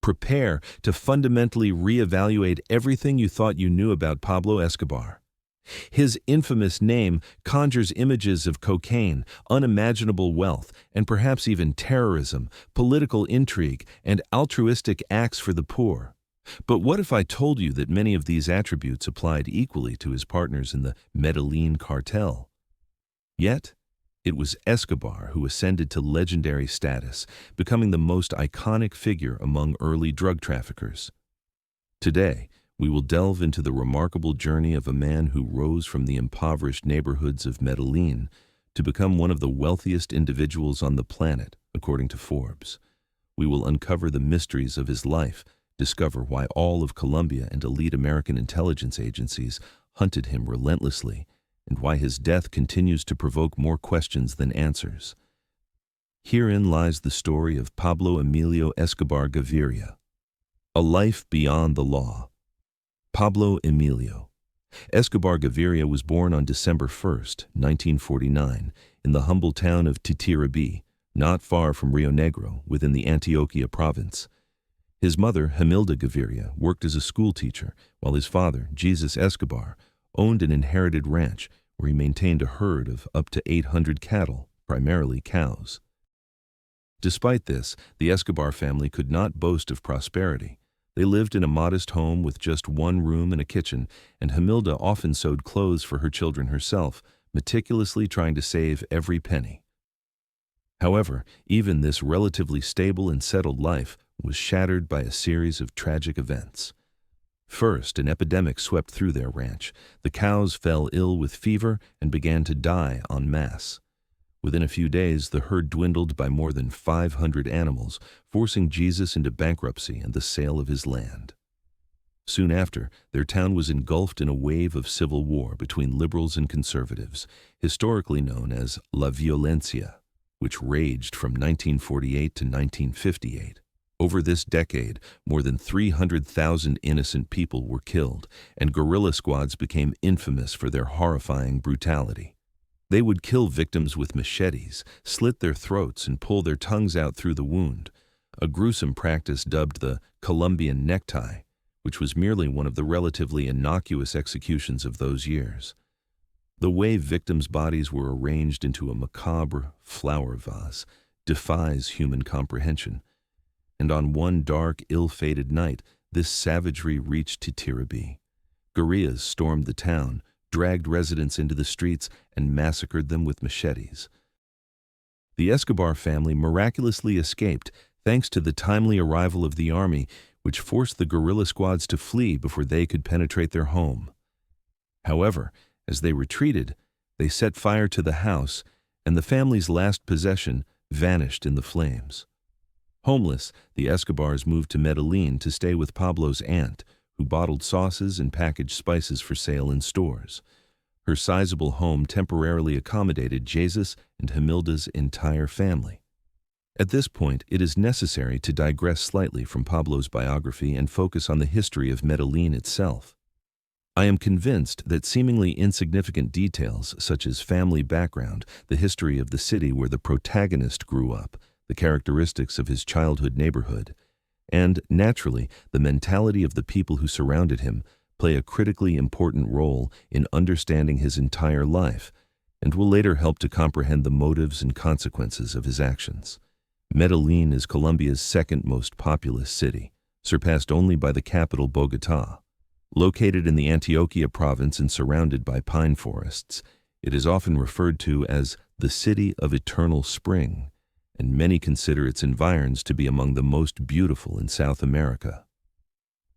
Prepare to fundamentally reevaluate everything you thought you knew about Pablo Escobar. His infamous name conjures images of cocaine, unimaginable wealth, and perhaps even terrorism, political intrigue, and altruistic acts for the poor. But what if I told you that many of these attributes applied equally to his partners in the Medellín Cartel? Yet, it was Escobar who ascended to legendary status, becoming the most iconic figure among early drug traffickers. Today, we will delve into the remarkable journey of a man who rose from the impoverished neighborhoods of Medellín to become one of the wealthiest individuals on the planet, according to Forbes. We will uncover the mysteries of his life, discover why all of Colombia and elite American intelligence agencies hunted him relentlessly, and why his death continues to provoke more questions than answers. Herein lies the story of Pablo Emilio Escobar Gaviria. A life beyond the law. Pablo Emilio Escobar Gaviria was born on December 1, 1949, in the humble town of Titirabi, not far from Rio Negro, within the Antioquia province. His mother, Hamilda Gaviria, worked as a schoolteacher, while his father, Jesus Escobar, owned an inherited ranch where he maintained a herd of up to 800 cattle, primarily cows. Despite this, the Escobar family could not boast of prosperity. They lived in a modest home with just one room and a kitchen, and Hamilda often sewed clothes for her children herself, meticulously trying to save every penny. However, even this relatively stable and settled life was shattered by a series of tragic events. First, an epidemic swept through their ranch. The cows fell ill with fever and began to die en masse. Within a few days, the herd dwindled by more than 500 animals, forcing Jesus into bankruptcy and the sale of his land. Soon after, their town was engulfed in a wave of civil war between liberals and conservatives, historically known as La Violencia, which raged from 1948 to 1958. Over this decade, more than 300,000 innocent people were killed, and guerrilla squads became infamous for their horrifying brutality. They would kill victims with machetes, slit their throats, and pull their tongues out through the wound, a gruesome practice dubbed the Colombian necktie, which was merely one of the relatively innocuous executions of those years. The way victims' bodies were arranged into a macabre flower vase defies human comprehension. And on one dark, ill-fated night, this savagery reached Titirabi. Guerrillas stormed the town, dragged residents into the streets, and massacred them with machetes. The Escobar family miraculously escaped thanks to the timely arrival of the army, which forced the guerrilla squads to flee before they could penetrate their home. However, as they retreated, they set fire to the house, and the family's last possession vanished in the flames. Homeless, the Escobars moved to Medellín to stay with Pablo's aunt, who bottled sauces and packaged spices for sale in stores. Her sizable home temporarily accommodated Jesus and Hamilda's entire family. At this point, it is necessary to digress slightly from Pablo's biography and focus on the history of Medellín itself. I am convinced that seemingly insignificant details such as family background, the history of the city where the protagonist grew up, the characteristics of his childhood neighborhood, and, naturally, the mentality of the people who surrounded him play a critically important role in understanding his entire life, and will later help to comprehend the motives and consequences of his actions. Medellín is Colombia's second most populous city, surpassed only by the capital Bogotá. Located in the Antioquia province and surrounded by pine forests, it is often referred to as the City of Eternal Spring, and many consider its environs to be among the most beautiful in South America.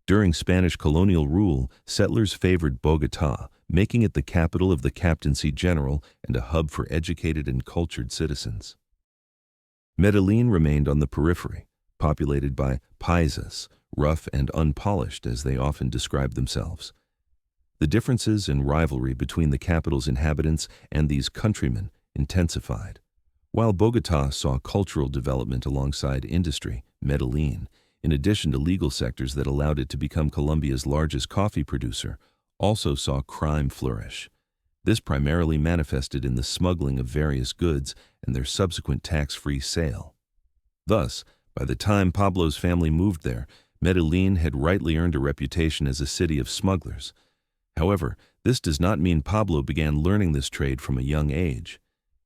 During Spanish colonial rule, settlers favored Bogotá, making it the capital of the Captaincy General and a hub for educated and cultured citizens. Medellín remained on the periphery, populated by paisas, rough and unpolished as they often described themselves. The differences and rivalry between the capital's inhabitants and these countrymen intensified. While Bogotá saw cultural development alongside industry, Medellín, in addition to legal sectors that allowed it to become Colombia's largest coffee producer, also saw crime flourish. This primarily manifested in the smuggling of various goods and their subsequent tax-free sale. Thus, By the time Pablo's family moved there, Medellín had rightly earned a reputation as a city of smugglers. However, this does not mean Pablo began learning this trade from a young age.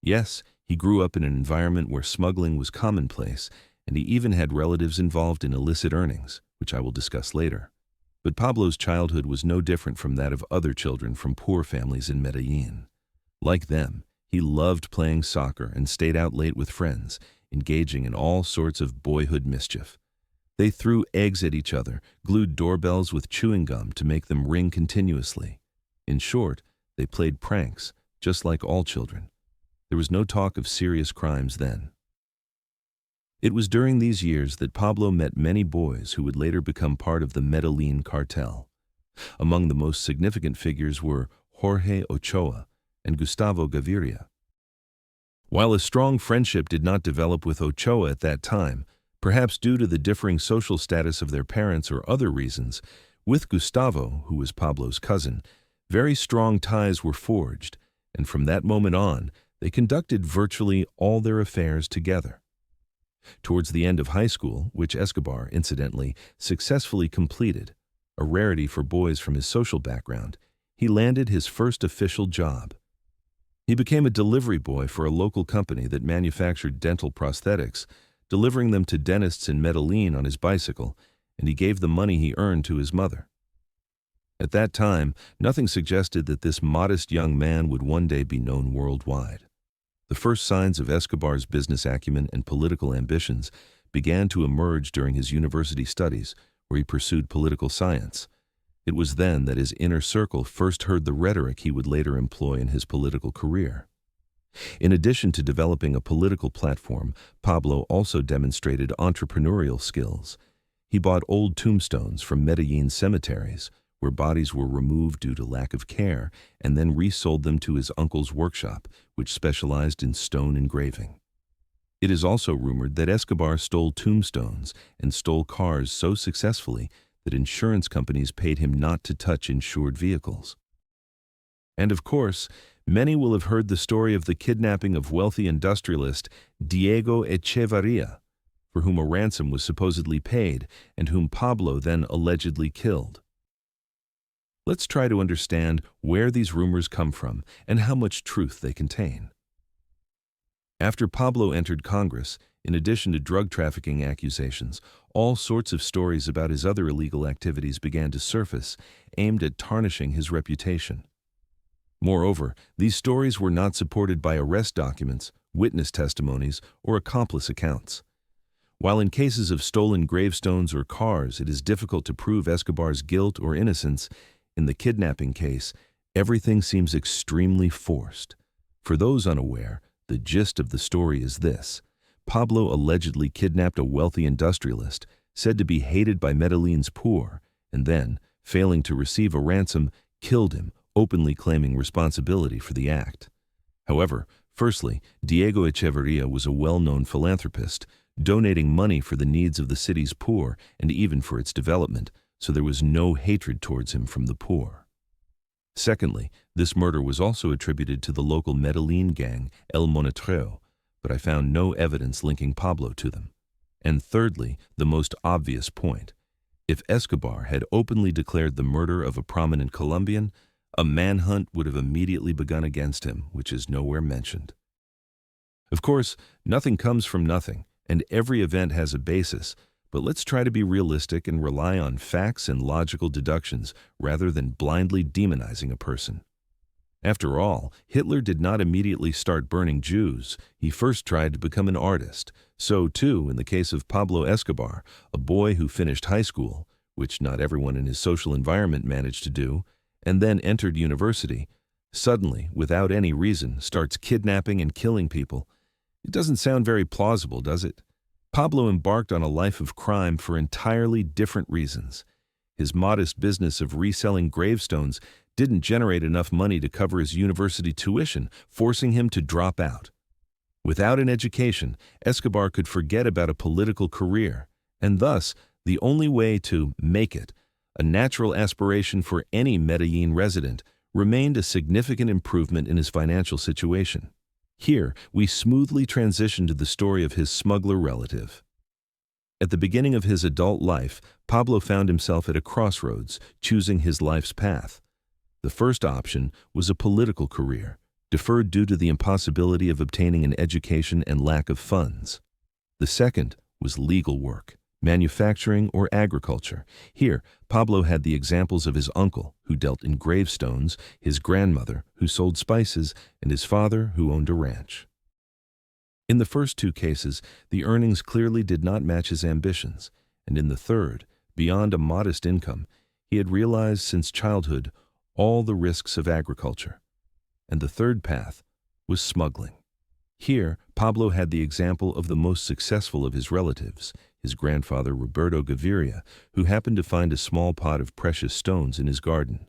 Yes, he grew up in an environment where smuggling was commonplace, and he even had relatives involved in illicit earnings, which I will discuss later. But Pablo's childhood was no different from that of other children from poor families in Medellín. Like them, he loved playing soccer and stayed out late with friends, engaging in all sorts of boyhood mischief. They threw eggs at each other, glued doorbells with chewing gum to make them ring continuously. In short, they played pranks, just like all children. There was no talk of serious crimes then. It was during these years that Pablo met many boys who would later become part of the Medellín Cartel. Among the most significant figures were Jorge Ochoa and Gustavo Gaviria. While a strong friendship did not develop with Ochoa at that time, perhaps due to the differing social status of their parents or other reasons, with Gustavo, who was Pablo's cousin, very strong ties were forged, and from that moment on, they conducted virtually all their affairs together. Towards the end of high school, which Escobar, incidentally, successfully completed, a rarity for boys from his social background, he landed his first official job. He became a delivery boy for a local company that manufactured dental prosthetics, delivering them to dentists in Medellín on his bicycle, and he gave the money he earned to his mother. At that time, nothing suggested that this modest young man would one day be known worldwide. The first signs of Escobar's business acumen and political ambitions began to emerge during his university studies, where he pursued political science. It was then that his inner circle first heard the rhetoric he would later employ in his political career. In addition to developing a political platform, Pablo also demonstrated entrepreneurial skills. He bought old tombstones from Medellín cemeteries, where bodies were removed due to lack of care, and then resold them to his uncle's workshop, which specialized in stone engraving. It is also rumored that Escobar stole tombstones and stole cars so successfully that insurance companies paid him not to touch insured vehicles. And of course, many will have heard the story of the kidnapping of wealthy industrialist Diego Echevarria, for whom a ransom was supposedly paid and whom Pablo then allegedly killed. Let's try to understand where these rumors come from and how much truth they contain. After Pablo entered Congress, in addition to drug trafficking accusations, all sorts of stories about his other illegal activities began to surface, aimed at tarnishing his reputation. Moreover, these stories were not supported by arrest documents, witness testimonies, or accomplice accounts. While in cases of stolen gravestones or cars it is difficult to prove Escobar's guilt or innocence, in the kidnapping case, everything seems extremely forced. For those unaware, the gist of the story is this. Pablo allegedly kidnapped a wealthy industrialist, said to be hated by Medellín's poor, and then, failing to receive a ransom, killed him, openly claiming responsibility for the act. However, firstly, Diego Echevarria was a well-known philanthropist, donating money for the needs of the city's poor and even for its development, so there was no hatred towards him from the poor. Secondly, this murder was also attributed to the local Medellín gang, El Monetero, but I found no evidence linking Pablo to them. And thirdly, the most obvious point. If Escobar had openly declared the murder of a prominent Colombian, a manhunt would have immediately begun against him, which is nowhere mentioned. Of course, nothing comes from nothing, and every event has a basis, but let's try to be realistic and rely on facts and logical deductions rather than blindly demonizing a person. After all, Hitler did not immediately start burning Jews. He first tried to become an artist. So, too, in the case of Pablo Escobar, a boy who finished high school, which not everyone in his social environment managed to do, and then entered university, suddenly, without any reason, starts kidnapping and killing people. It doesn't sound very plausible, does it? Pablo embarked on a life of crime for entirely different reasons. His modest business of reselling gravestones didn't generate enough money to cover his university tuition, forcing him to drop out. Without an education, Escobar could forget about a political career, and thus, the only way to make it, a natural aspiration for any Medellín resident, remained a significant improvement in his financial situation. Here, we smoothly transition to the story of his smuggler relative. At the beginning of his adult life, Pablo found himself at a crossroads, choosing his life's path. The first option was a political career, deferred due to the impossibility of obtaining an education and lack of funds. The second was legal work, manufacturing or agriculture. Here, Pablo had the examples of his uncle, who dealt in gravestones, his grandmother, who sold spices, and his father, who owned a ranch. In the first two cases, the earnings clearly did not match his ambitions, and in the third, beyond a modest income, he had realized since childhood all the risks of agriculture. And the third path was smuggling. Here, Pablo had the example of the most successful of his relatives, his grandfather Roberto Gaviria, who happened to find a small pot of precious stones in his garden.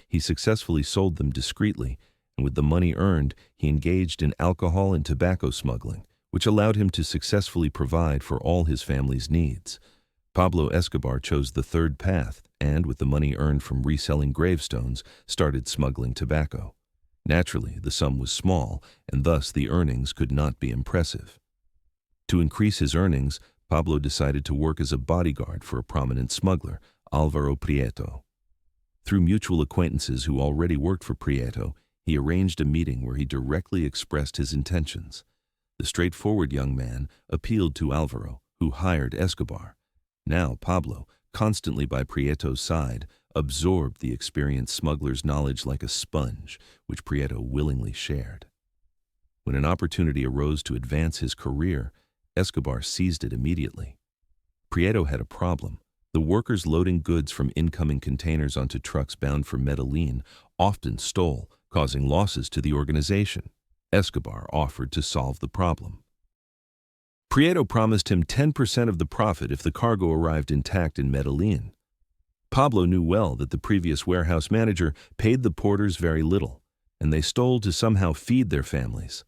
He successfully sold them discreetly, and with the money earned, he engaged in alcohol and tobacco smuggling, which allowed him to successfully provide for all his family's needs. Pablo Escobar chose the third path and, with the money earned from reselling gravestones, started smuggling tobacco. Naturally, the sum was small, and thus the earnings could not be impressive. To increase his earnings, Pablo decided to work as a bodyguard for a prominent smuggler, Álvaro Prieto. Through mutual acquaintances who already worked for Prieto, he arranged a meeting where he directly expressed his intentions. The straightforward young man appealed to Álvaro, who hired Escobar. Now Pablo, constantly by Prieto's side, absorbed the experienced smuggler's knowledge like a sponge, which Prieto willingly shared. When an opportunity arose to advance his career, Escobar seized it immediately. Prieto had a problem. The workers loading goods from incoming containers onto trucks bound for Medellín often stole, causing losses to the organization. Escobar offered to solve the problem. Prieto promised him 10% of the profit if the cargo arrived intact in Medellín. Pablo knew well that the previous warehouse manager paid the porters very little, and they stole to somehow feed their families.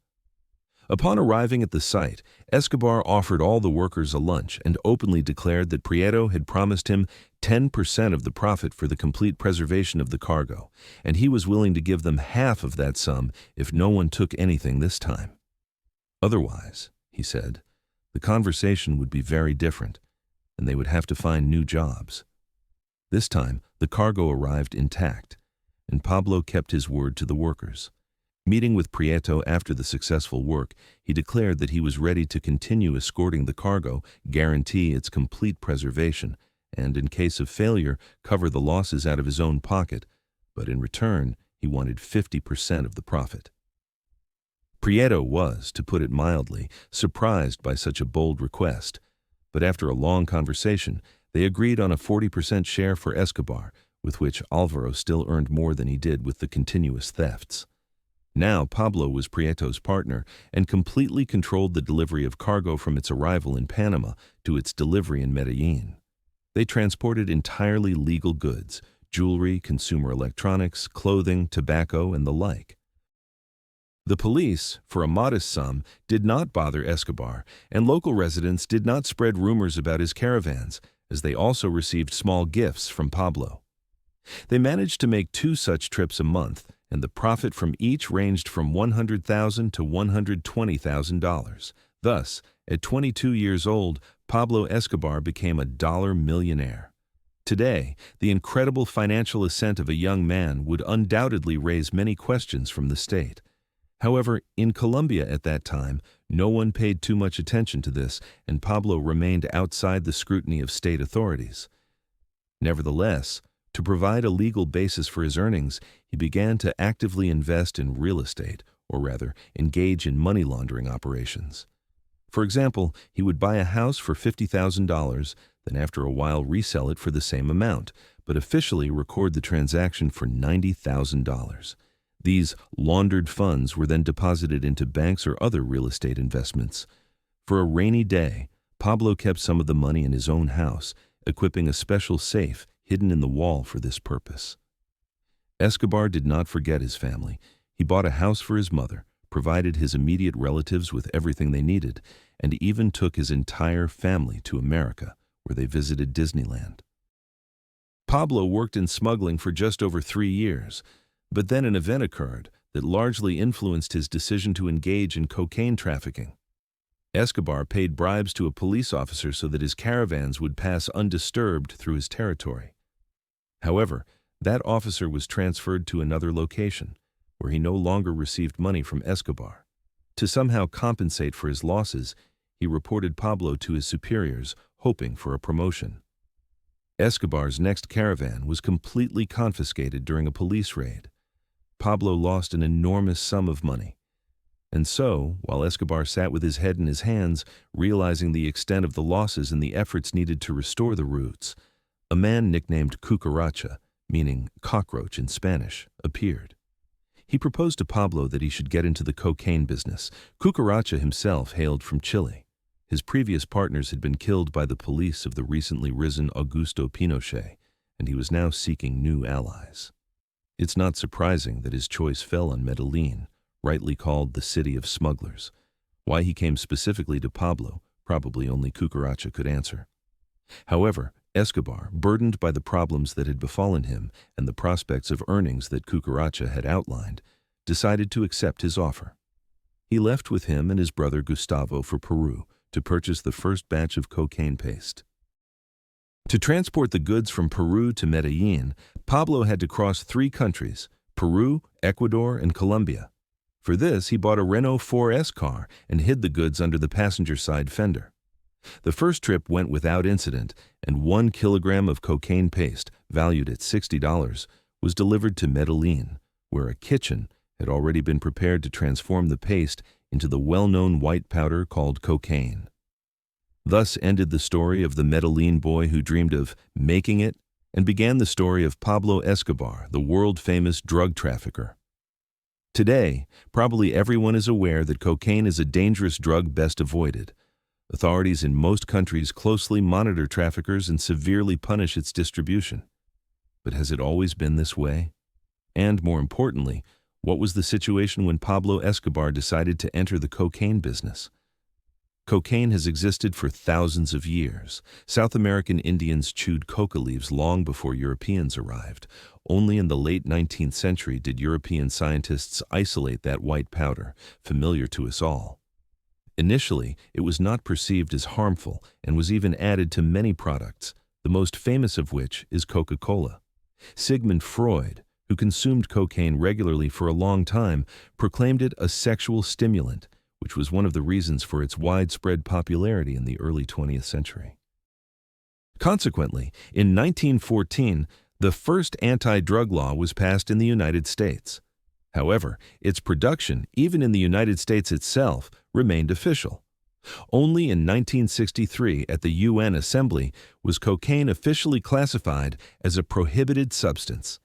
Upon arriving at the site, Escobar offered all the workers a lunch and openly declared that Prieto had promised him 10% of the profit for the complete preservation of the cargo, and he was willing to give them half of that sum if no one took anything this time. Otherwise, he said, the conversation would be very different, and they would have to find new jobs. This time, the cargo arrived intact, and Pablo kept his word to the workers. Meeting with Prieto after the successful work, he declared that he was ready to continue escorting the cargo, guarantee its complete preservation, and in case of failure, cover the losses out of his own pocket, but in return, he wanted 50% of the profit. Prieto was, to put it mildly, surprised by such a bold request, but after a long conversation, they agreed on a 40% share for Escobar, with which Álvaro still earned more than he did with the continuous thefts. Now Pablo was Prieto's partner and completely controlled the delivery of cargo from its arrival in Panama to its delivery in Medellín. They transported entirely legal goods, jewelry, consumer electronics, clothing, tobacco, and the like. The police, for a modest sum, did not bother Escobar, and local residents did not spread rumors about his caravans, as they also received small gifts from Pablo. They managed to make 2 such trips a month, and the profit from each ranged from $100,000 to $120,000. Thus, at 22 years old, Pablo Escobar became a dollar millionaire. Today, the incredible financial ascent of a young man would undoubtedly raise many questions from the state. However, in Colombia at that time, no one paid too much attention to this, and Pablo remained outside the scrutiny of state authorities. Nevertheless, to provide a legal basis for his earnings, he began to actively invest in real estate, or rather, engage in money laundering operations. For example, he would buy a house for $50,000, then after a while resell it for the same amount, but officially record the transaction for $90,000. These laundered funds were then deposited into banks or other real estate investments. For a rainy day, Pablo kept some of the money in his own house, equipping a special safe hidden in the wall for this purpose. Escobar did not forget his family. He bought a house for his mother, provided his immediate relatives with everything they needed, and even took his entire family to America, where they visited Disneyland. Pablo worked in smuggling for just over 3 years, but then an event occurred that largely influenced his decision to engage in cocaine trafficking. Escobar paid bribes to a police officer so that his caravans would pass undisturbed through his territory. However, that officer was transferred to another location, where he no longer received money from Escobar. To somehow compensate for his losses, he reported Pablo to his superiors, hoping for a promotion. Escobar's next caravan was completely confiscated during a police raid. Pablo lost an enormous sum of money. And so, while Escobar sat with his head in his hands, realizing the extent of the losses and the efforts needed to restore the routes, a man nicknamed Cucaracha, meaning cockroach in Spanish, appeared. He proposed to Pablo that he should get into the cocaine business. Cucaracha himself hailed from Chile. His previous partners had been killed by the police of the recently risen Augusto Pinochet, and he was now seeking new allies. It's not surprising that his choice fell on Medellín, rightly called the city of smugglers. Why he came specifically to Pablo, probably only Cucaracha could answer. However, Escobar, burdened by the problems that had befallen him and the prospects of earnings that Cucaracha had outlined, decided to accept his offer. He left with him and his brother Gustavo for Peru to purchase the first batch of cocaine paste. To transport the goods from Peru to Medellín, Pablo had to cross 3 countries, Peru, Ecuador, and Colombia. For this, he bought a Renault 4S car and hid the goods under the passenger side fender. The first trip went without incident, and 1 kilogram of cocaine paste, valued at $60, was delivered to Medellín, where a kitchen had already been prepared to transform the paste into the well-known white powder called cocaine. Thus ended the story of the Medellín boy who dreamed of making it, and began the story of Pablo Escobar, the world-famous drug trafficker. Today, probably everyone is aware that cocaine is a dangerous drug best avoided. Authorities in most countries closely monitor traffickers and severely punish its distribution. But has it always been this way? And more importantly, what was the situation when Pablo Escobar decided to enter the cocaine business? Cocaine has existed for thousands of years. South American Indians chewed coca leaves long before Europeans arrived. Only in the late 19th century did European scientists isolate that white powder, familiar to us all. Initially, it was not perceived as harmful and was even added to many products, the most famous of which is Coca-Cola. Sigmund Freud, who consumed cocaine regularly for a long time, proclaimed it a sexual stimulant, which was one of the reasons for its widespread popularity in the early 20th century. Consequently, in 1914, the first anti-drug law was passed in the United States. However, its production, even in the United States itself, remained official. Only in 1963, at the UN Assembly, was cocaine officially classified as a prohibited substance.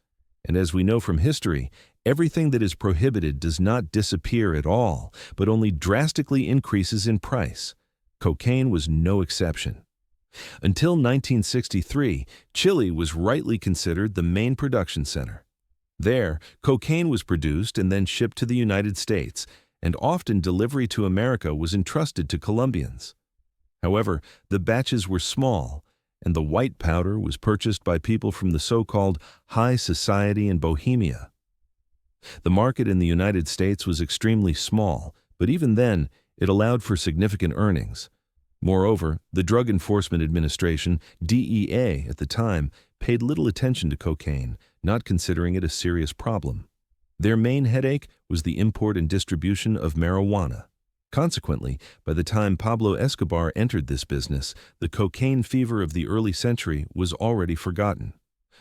And as we know from history, everything that is prohibited does not disappear at all, but only drastically increases in price. Cocaine was no exception. Until 1963, Chile was rightly considered the main production center. There, cocaine was produced and then shipped to the United States, and often delivery to America was entrusted to Colombians. However, the batches were small, and the white powder was purchased by people from the so-called high society in Bohemia. The market in the United States was extremely small, but even then, it allowed for significant earnings. Moreover, the Drug Enforcement Administration, DEA, at the time, paid little attention to cocaine, not considering it a serious problem. Their main headache was the import and distribution of marijuana. Consequently, by the time Pablo Escobar entered this business, the cocaine fever of the early century was already forgotten.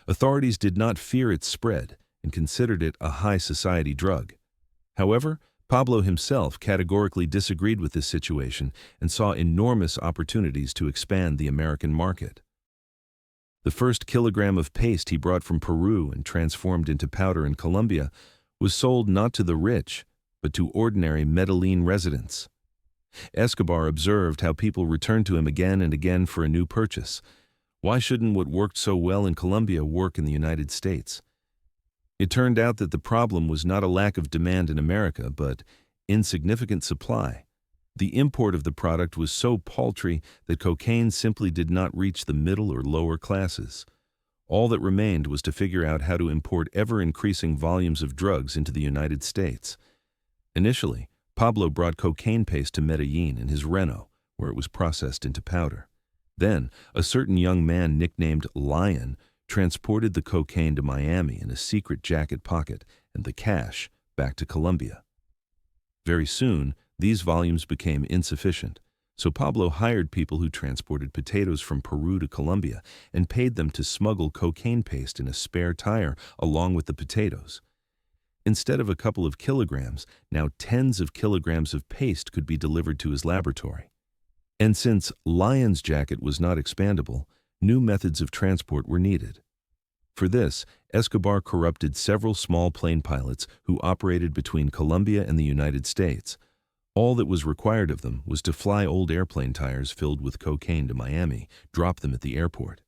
Authorities did not fear its spread and considered it a high society drug. However, Pablo himself categorically disagreed with this situation and saw enormous opportunities to expand the American market. The first kilogram of paste he brought from Peru and transformed into powder in Colombia was sold not to the rich, but to ordinary Medellín residents. Escobar observed how people returned to him again and again for a new purchase. Why shouldn't what worked so well in Colombia work in the United States? It turned out that the problem was not a lack of demand in America, but insignificant supply. The import of the product was so paltry that cocaine simply did not reach the middle or lower classes. All that remained was to figure out how to import ever-increasing volumes of drugs into the United States. Initially, Pablo brought cocaine paste to Medellín in his Renault, where it was processed into powder. Then, a certain young man nicknamed Lion transported the cocaine to Miami in a secret jacket pocket and the cash back to Colombia. Very soon, these volumes became insufficient, so Pablo hired people who transported potatoes from Peru to Colombia and paid them to smuggle cocaine paste in a spare tire along with the potatoes. Instead of a couple of kilograms, now tens of kilograms of paste could be delivered to his laboratory. And since Lion's jacket was not expandable, new methods of transport were needed. For this, Escobar corrupted several small plane pilots who operated between Colombia and the United States. All that was required of them was to fly old airplane tires filled with cocaine to Miami, drop them at the airport.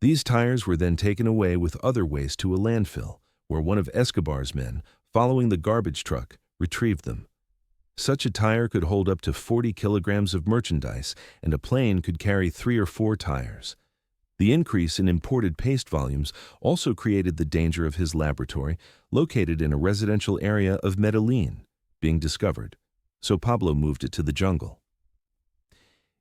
These tires were then taken away with other waste to a landfill, where one of Escobar's men, following the garbage truck, retrieved them. Such a tire could hold up to 40 kilograms of merchandise, and a plane could carry 3 or 4 tires. The increase in imported paste volumes also created the danger of his laboratory, located in a residential area of Medellín, being discovered, so Pablo moved it to the jungle.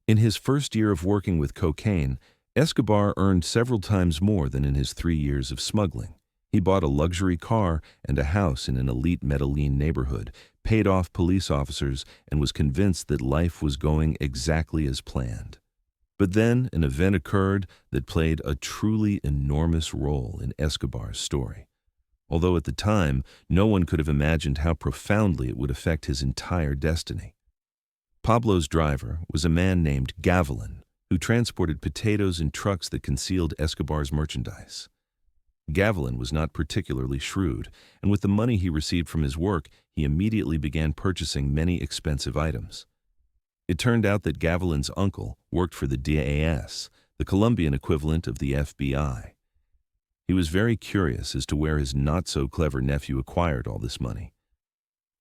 In his first year of working with cocaine, Escobar earned several times more than in his 3 years of smuggling. He bought a luxury car and a house in an elite Medellín neighborhood, paid off police officers, and was convinced that life was going exactly as planned. But then an event occurred that played a truly enormous role in Escobar's story. Although at the time, no one could have imagined how profoundly it would affect his entire destiny. Pablo's driver was a man named Gavilan, who transported potatoes in trucks that concealed Escobar's merchandise. Gavilan was not particularly shrewd, and with the money he received from his work, he immediately began purchasing many expensive items. It turned out that Gavilan's uncle worked for the DAS, the Colombian equivalent of the FBI. He was very curious as to where his not-so-clever nephew acquired all this money.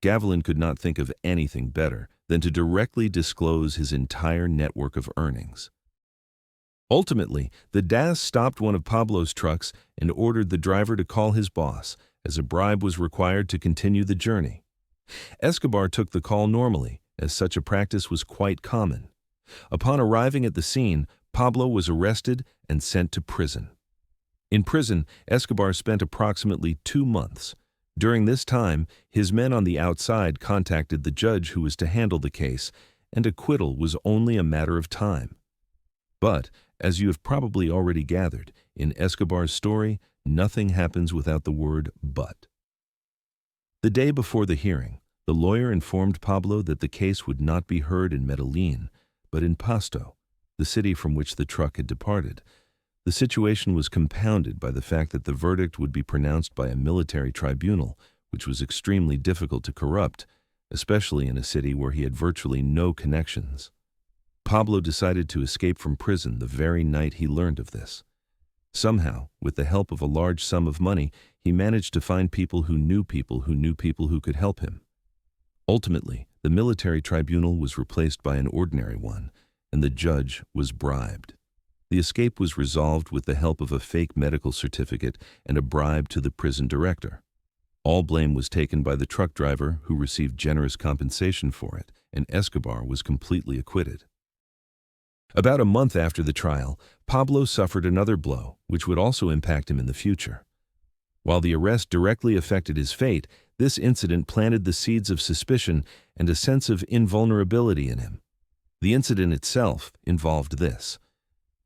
Gavilan could not think of anything better than to directly disclose his entire network of earnings. Ultimately, the DAS stopped one of Pablo's trucks and ordered the driver to call his boss, as a bribe was required to continue the journey. Escobar took the call normally, as such a practice was quite common. Upon arriving at the scene, Pablo was arrested and sent to prison. In prison, Escobar spent approximately 2 months. During this time, his men on the outside contacted the judge who was to handle the case, and acquittal was only a matter of time. But, as you have probably already gathered, in Escobar's story, nothing happens without the word but. The day before the hearing, the lawyer informed Pablo that the case would not be heard in Medellín, but in Pasto, the city from which the truck had departed. The situation was compounded by the fact that the verdict would be pronounced by a military tribunal, which was extremely difficult to corrupt, especially in a city where he had virtually no connections. Pablo decided to escape from prison the very night he learned of this. Somehow, with the help of a large sum of money, he managed to find people who knew people who knew people who could help him. Ultimately, the military tribunal was replaced by an ordinary one, and the judge was bribed. The escape was resolved with the help of a fake medical certificate and a bribe to the prison director. All blame was taken by the truck driver, who received generous compensation for it, and Escobar was completely acquitted. About a month after the trial, Pablo suffered another blow, which would also impact him in the future. While the arrest directly affected his fate, this incident planted the seeds of suspicion and a sense of invulnerability in him. The incident itself involved this: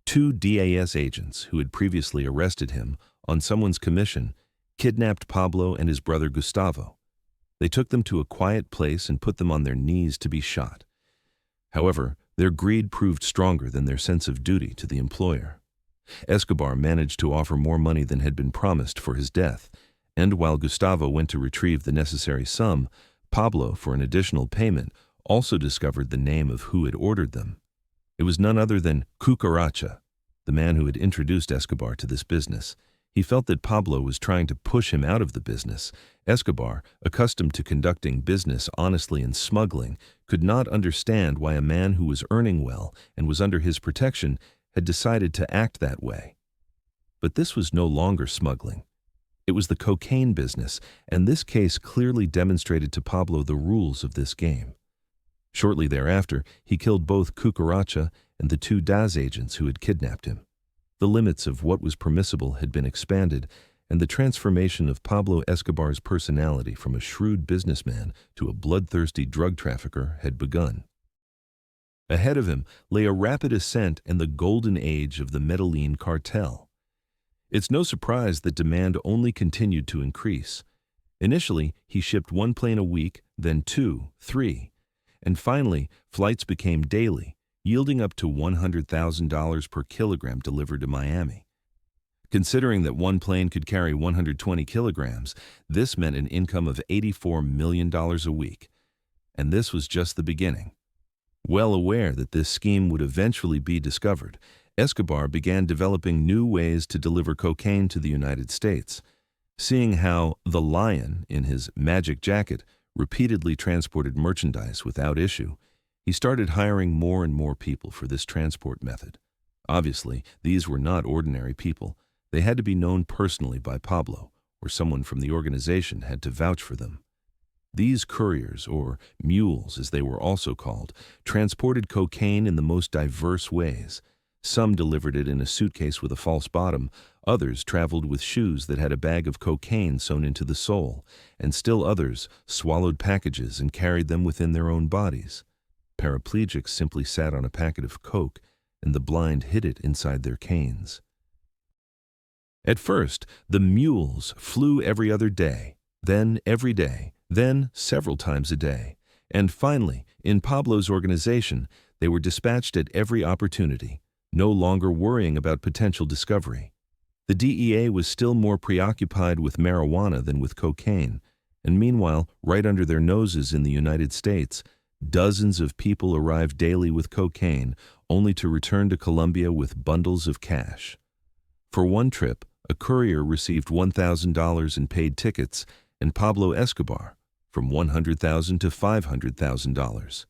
2 DAS agents who had previously arrested him on someone's commission kidnapped Pablo and his brother Gustavo. They took them to a quiet place and put them on their knees to be shot. However, their greed proved stronger than their sense of duty to the employer. Escobar managed to offer more money than had been promised for his death, and while Gustavo went to retrieve the necessary sum, Pablo, for an additional payment, also discovered the name of who had ordered them. It was none other than Cucaracha, the man who had introduced Escobar to this business. He felt that Pablo was trying to push him out of the business. Escobar, accustomed to conducting business honestly and smuggling, could not understand why a man who was earning well and was under his protection had decided to act that way. But this was no longer smuggling. It was the cocaine business, and this case clearly demonstrated to Pablo the rules of this game. Shortly thereafter, he killed both Cucaracha and the two DAS agents who had kidnapped him. The limits of what was permissible had been expanded, and the transformation of Pablo Escobar's personality from a shrewd businessman to a bloodthirsty drug trafficker had begun. Ahead of him lay a rapid ascent and the golden age of the Medellín Cartel. It's no surprise that demand only continued to increase. Initially, he shipped one plane a week, then two, three, and finally, flights became daily, yielding up to $100,000 per kilogram delivered to Miami. Considering that one plane could carry 120 kilograms, this meant an income of $84 million a week. And this was just the beginning. Well aware that this scheme would eventually be discovered, Escobar began developing new ways to deliver cocaine to the United States. Seeing how the Lion, in his magic jacket, repeatedly transported merchandise without issue, he started hiring more and more people for this transport method. Obviously, these were not ordinary people. They had to be known personally by Pablo, or someone from the organization had to vouch for them. These couriers, or mules as they were also called, transported cocaine in the most diverse ways. Some delivered it in a suitcase with a false bottom, others traveled with shoes that had a bag of cocaine sewn into the sole, and still others swallowed packages and carried them within their own bodies. Paraplegics simply sat on a packet of coke, and the blind hid it inside their canes. At first, the mules flew every other day, then every day, then several times a day, and finally, in Pablo's organization, they were dispatched at every opportunity, no longer worrying about potential discovery. The DEA was still more preoccupied with marijuana than with cocaine, and meanwhile, right under their noses in the United States, dozens of people arrived daily with cocaine, only to return to Colombia with bundles of cash. For one trip, a courier received $1,000 in paid tickets, and Pablo Escobar from $100,000 to $500,000.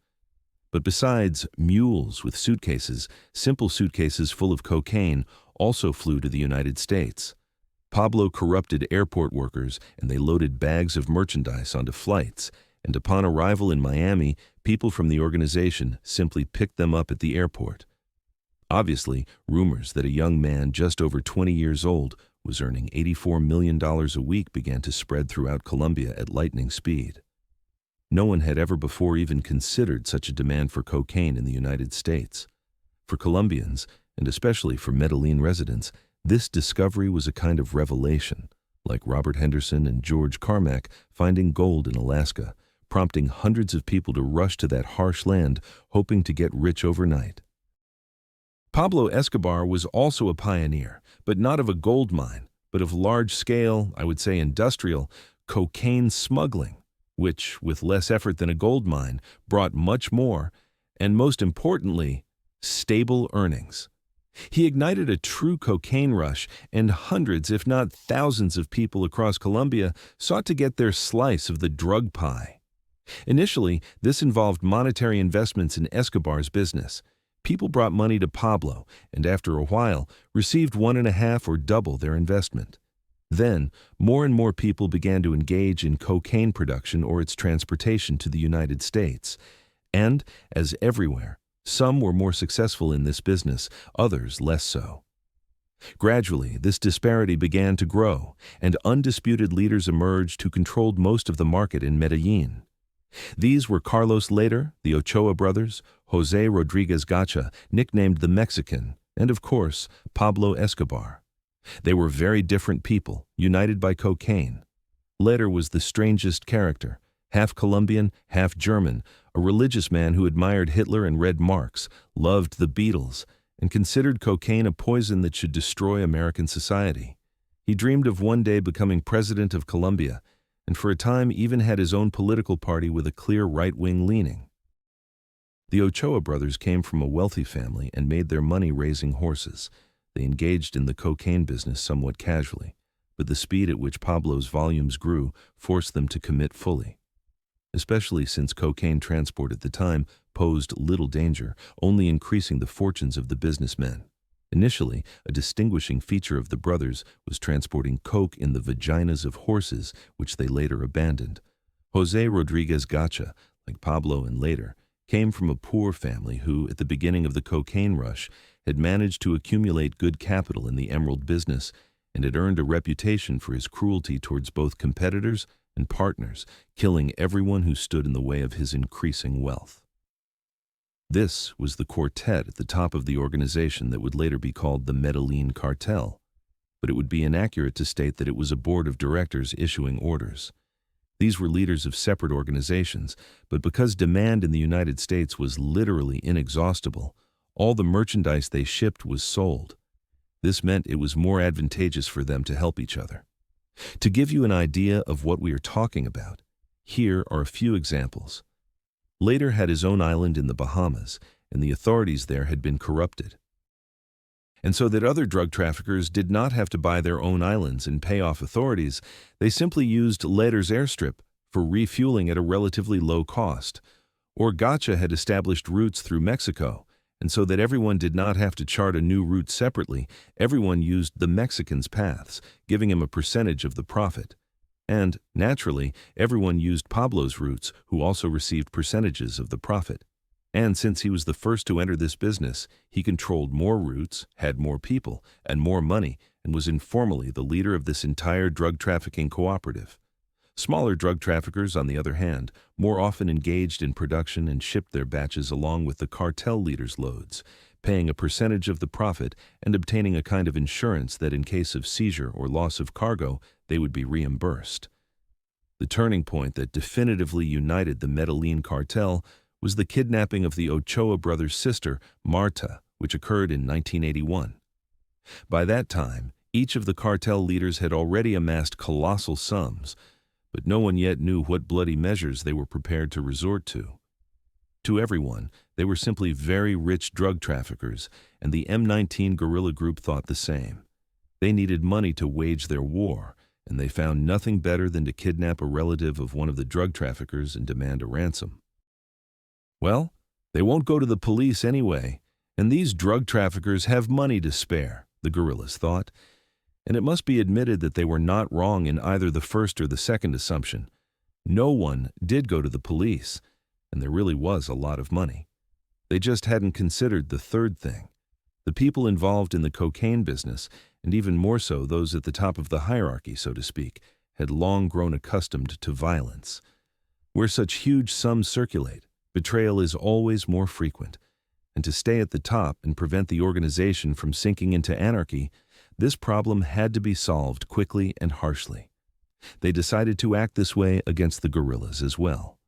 But besides mules with suitcases, simple suitcases full of cocaine also flew to the United States. Pablo corrupted airport workers, and they loaded bags of merchandise onto flights, and upon arrival in Miami, people from the organization simply picked them up at the airport. Obviously, rumors that a young man just over 20 years old was earning $84 million a week began to spread throughout Colombia at lightning speed. No one had ever before even considered such a demand for cocaine in the United States. For Colombians, and especially for Medellín residents, this discovery was a kind of revelation, like Robert Henderson and George Carmack finding gold in Alaska, prompting hundreds of people to rush to that harsh land, hoping to get rich overnight. Pablo Escobar was also a pioneer, but not of a gold mine, but of large-scale, I would say industrial, cocaine smuggling, which, with less effort than a gold mine, brought much more, and most importantly, stable earnings. He ignited a true cocaine rush, and hundreds, if not thousands of people across Colombia sought to get their slice of the drug pie. Initially, this involved monetary investments in Escobar's business. People brought money to Pablo, and after a while, received 1.5 or double their investment. Then, more and more people began to engage in cocaine production or its transportation to the United States. And, as everywhere, some were more successful in this business, others less so. Gradually, this disparity began to grow, and undisputed leaders emerged who controlled most of the market in Medellín. These were Carlos Later, the Ochoa brothers, José Rodríguez Gacha, nicknamed the Mexican, and of course, Pablo Escobar. They were very different people, united by cocaine. Later was the strangest character, half Colombian, half German, a religious man who admired Hitler and read Marx, loved the Beatles, and considered cocaine a poison that should destroy American society. He dreamed of one day becoming president of Colombia, and for a time even had his own political party with a clear right-wing leaning. The Ochoa brothers came from a wealthy family and made their money raising horses. They engaged in the cocaine business somewhat casually, but the speed at which Pablo's volumes grew forced them to commit fully. Especially since cocaine transport at the time posed little danger, only increasing the fortunes of the businessmen. Initially, a distinguishing feature of the brothers was transporting coke in the vaginas of horses, which they later abandoned. José Rodríguez Gacha, like Pablo and later, came from a poor family who, at the beginning of the cocaine rush, had managed to accumulate good capital in the emerald business and had earned a reputation for his cruelty towards both competitors and partners, killing everyone who stood in the way of his increasing wealth. This was the quartet at the top of the organization that would later be called the Medellín Cartel, but it would be inaccurate to state that it was a board of directors issuing orders. These were leaders of separate organizations, but because demand in the United States was literally inexhaustible, all the merchandise they shipped was sold. This meant it was more advantageous for them to help each other. To give you an idea of what we are talking about, here are a few examples. Later had his own island in the Bahamas, and the authorities there had been corrupted. And so that other drug traffickers did not have to buy their own islands and pay off authorities, they simply used Later's airstrip for refueling at a relatively low cost. Or Gacha had established routes through Mexico, and so that everyone did not have to chart a new route separately, everyone used the Mexicans' paths, giving him a percentage of the profit. And, naturally, everyone used Pablo's routes, who also received percentages of the profit. And since he was the first to enter this business, he controlled more routes, had more people, and more money, and was informally the leader of this entire drug trafficking cooperative. Smaller drug traffickers, on the other hand, more often engaged in production and shipped their batches along with the cartel leaders' loads, paying a percentage of the profit and obtaining a kind of insurance that in case of seizure or loss of cargo, they would be reimbursed. The turning point that definitively united the Medellín cartel was the kidnapping of the Ochoa brothers' sister, Marta, which occurred in 1981. By that time, each of the cartel leaders had already amassed colossal sums, but no one yet knew what bloody measures they were prepared to resort to. To everyone, they were simply very rich drug traffickers, and the M19 guerrilla group thought the same. They needed money to wage their war, and they found nothing better than to kidnap a relative of one of the drug traffickers and demand a ransom. Well, they won't go to the police anyway, and these drug traffickers have money to spare, the guerrillas thought. And it must be admitted that they were not wrong in either the first or the second assumption. No one did go to the police, and there really was a lot of money. They just hadn't considered the third thing. The people involved in the cocaine business, and even more so those at the top of the hierarchy, so to speak, had long grown accustomed to violence. Where such huge sums circulate, betrayal is always more frequent. And to stay at the top and prevent the organization from sinking into anarchy, this problem had to be solved quickly and harshly. They decided to act this way against the guerrillas as well.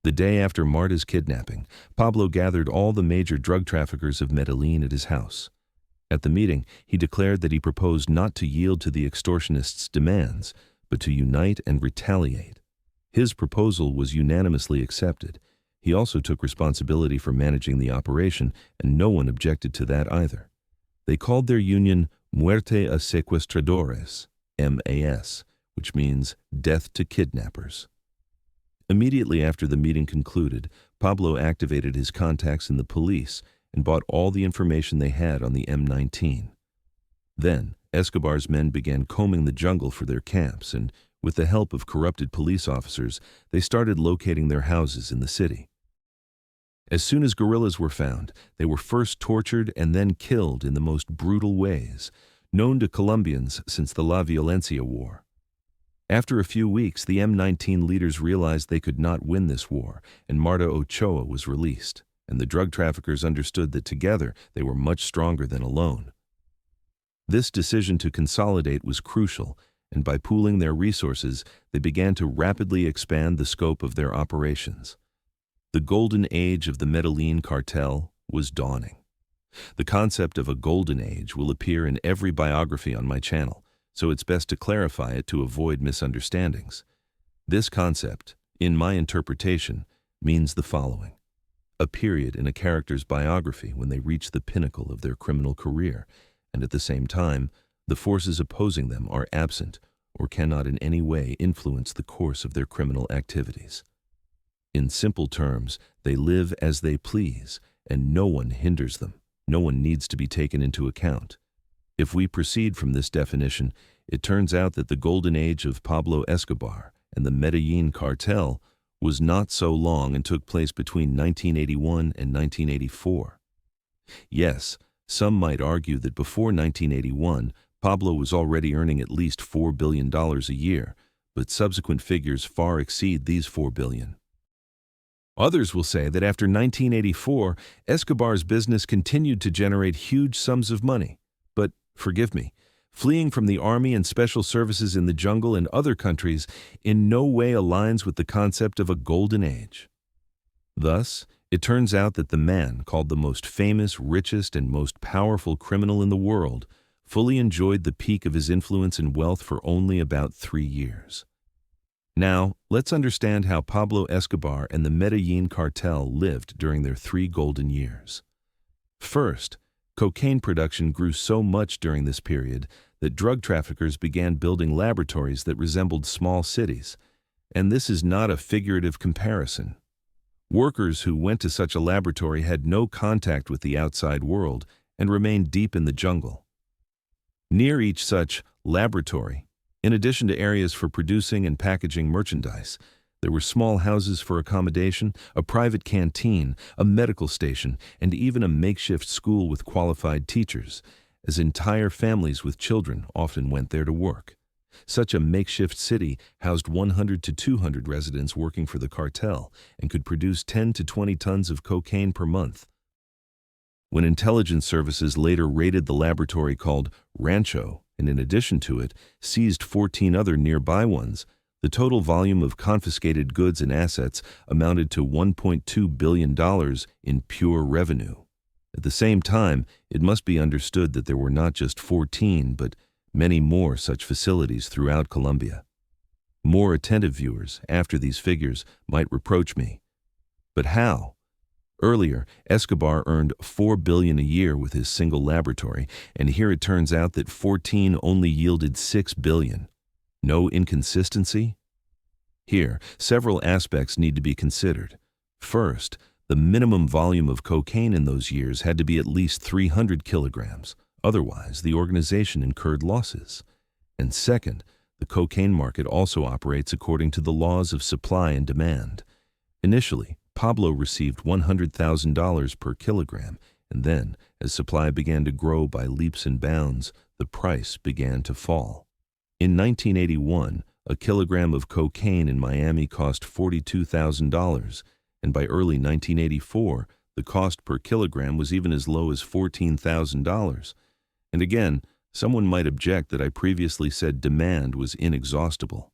The day after Marta's kidnapping, Pablo gathered all the major drug traffickers of Medellín at his house. At the meeting, he declared that he proposed not to yield to the extortionists' demands, but to unite and retaliate. His proposal was unanimously accepted. He also took responsibility for managing the operation, and no one objected to that either. They called their union Muerte a Secuestradores, MAS, which means death to kidnappers. Immediately after the meeting concluded, Pablo activated his contacts in the police and bought all the information they had on the M19. Then, Escobar's men began combing the jungle for their camps, and with the help of corrupted police officers, they started locating their houses in the city. As soon as guerrillas were found, they were first tortured and then killed in the most brutal ways, known to Colombians since the La Violencia War. After a few weeks, the M19 leaders realized they could not win this war, and Marta Ochoa was released, and the drug traffickers understood that together they were much stronger than alone. This decision to consolidate was crucial, and by pooling their resources, they began to rapidly expand the scope of their operations. The golden age of the Medellín cartel was dawning. The concept of a golden age will appear in every biography on my channel, so it's best to clarify it to avoid misunderstandings. This concept, in my interpretation, means the following: a period in a character's biography when they reach the pinnacle of their criminal career, and at the same time, the forces opposing them are absent or cannot in any way influence the course of their criminal activities. In simple terms, they live as they please, and no one hinders them. no one needs to be taken into account. If we proceed from this definition, it turns out that the golden age of Pablo Escobar and the Medellín Cartel was not so long and took place between 1981 and 1984. Yes, some might argue that before 1981, Pablo was already earning at least $4 billion a year, but subsequent figures far exceed these $4 billion. Others will say that after 1984, Escobar's business continued to generate huge sums of money. But, forgive me, fleeing from the army and special services in the jungle and other countries in no way aligns with the concept of a golden age. Thus, it turns out that the man called the most famous, richest, and most powerful criminal in the world fully enjoyed the peak of his influence and wealth for only about 3 years. Now, let's understand how Pablo Escobar and the Medellín Cartel lived during their 3 golden years. First, cocaine production grew so much during this period that drug traffickers began building laboratories that resembled small cities, and this is not a figurative comparison. Workers who went to such a laboratory had no contact with the outside world and remained deep in the jungle. Near each such laboratory, in addition to areas for producing and packaging merchandise, there were small houses for accommodation, a private canteen, a medical station, and even a makeshift school with qualified teachers, as entire families with children often went there to work. Such a makeshift city housed 100 to 200 residents working for the cartel and could produce 10 to 20 tons of cocaine per month. When intelligence services later raided the laboratory called Rancho, and in addition to it, seized 14 other nearby ones, the total volume of confiscated goods and assets amounted to $1.2 billion in pure revenue. At the same time, it must be understood that there were not just 14, but many more such facilities throughout Colombia. More attentive viewers, after these figures, might reproach me. But how? Earlier, Escobar earned $4 billion a year with his single laboratory, and here it turns out that 14 only yielded $6 billion. No inconsistency? Here, several aspects need to be considered. First, the minimum volume of cocaine in those years had to be at least 300 kilograms. Otherwise, the organization incurred losses. And second, the cocaine market also operates according to the laws of supply and demand. Initially, Pablo received $100,000 per kilogram, and then, as supply began to grow by leaps and bounds, the price began to fall. In 1981, a kilogram of cocaine in Miami cost $42,000, and by early 1984, the cost per kilogram was even as low as $14,000. And again, someone might object that I previously said demand was inexhaustible.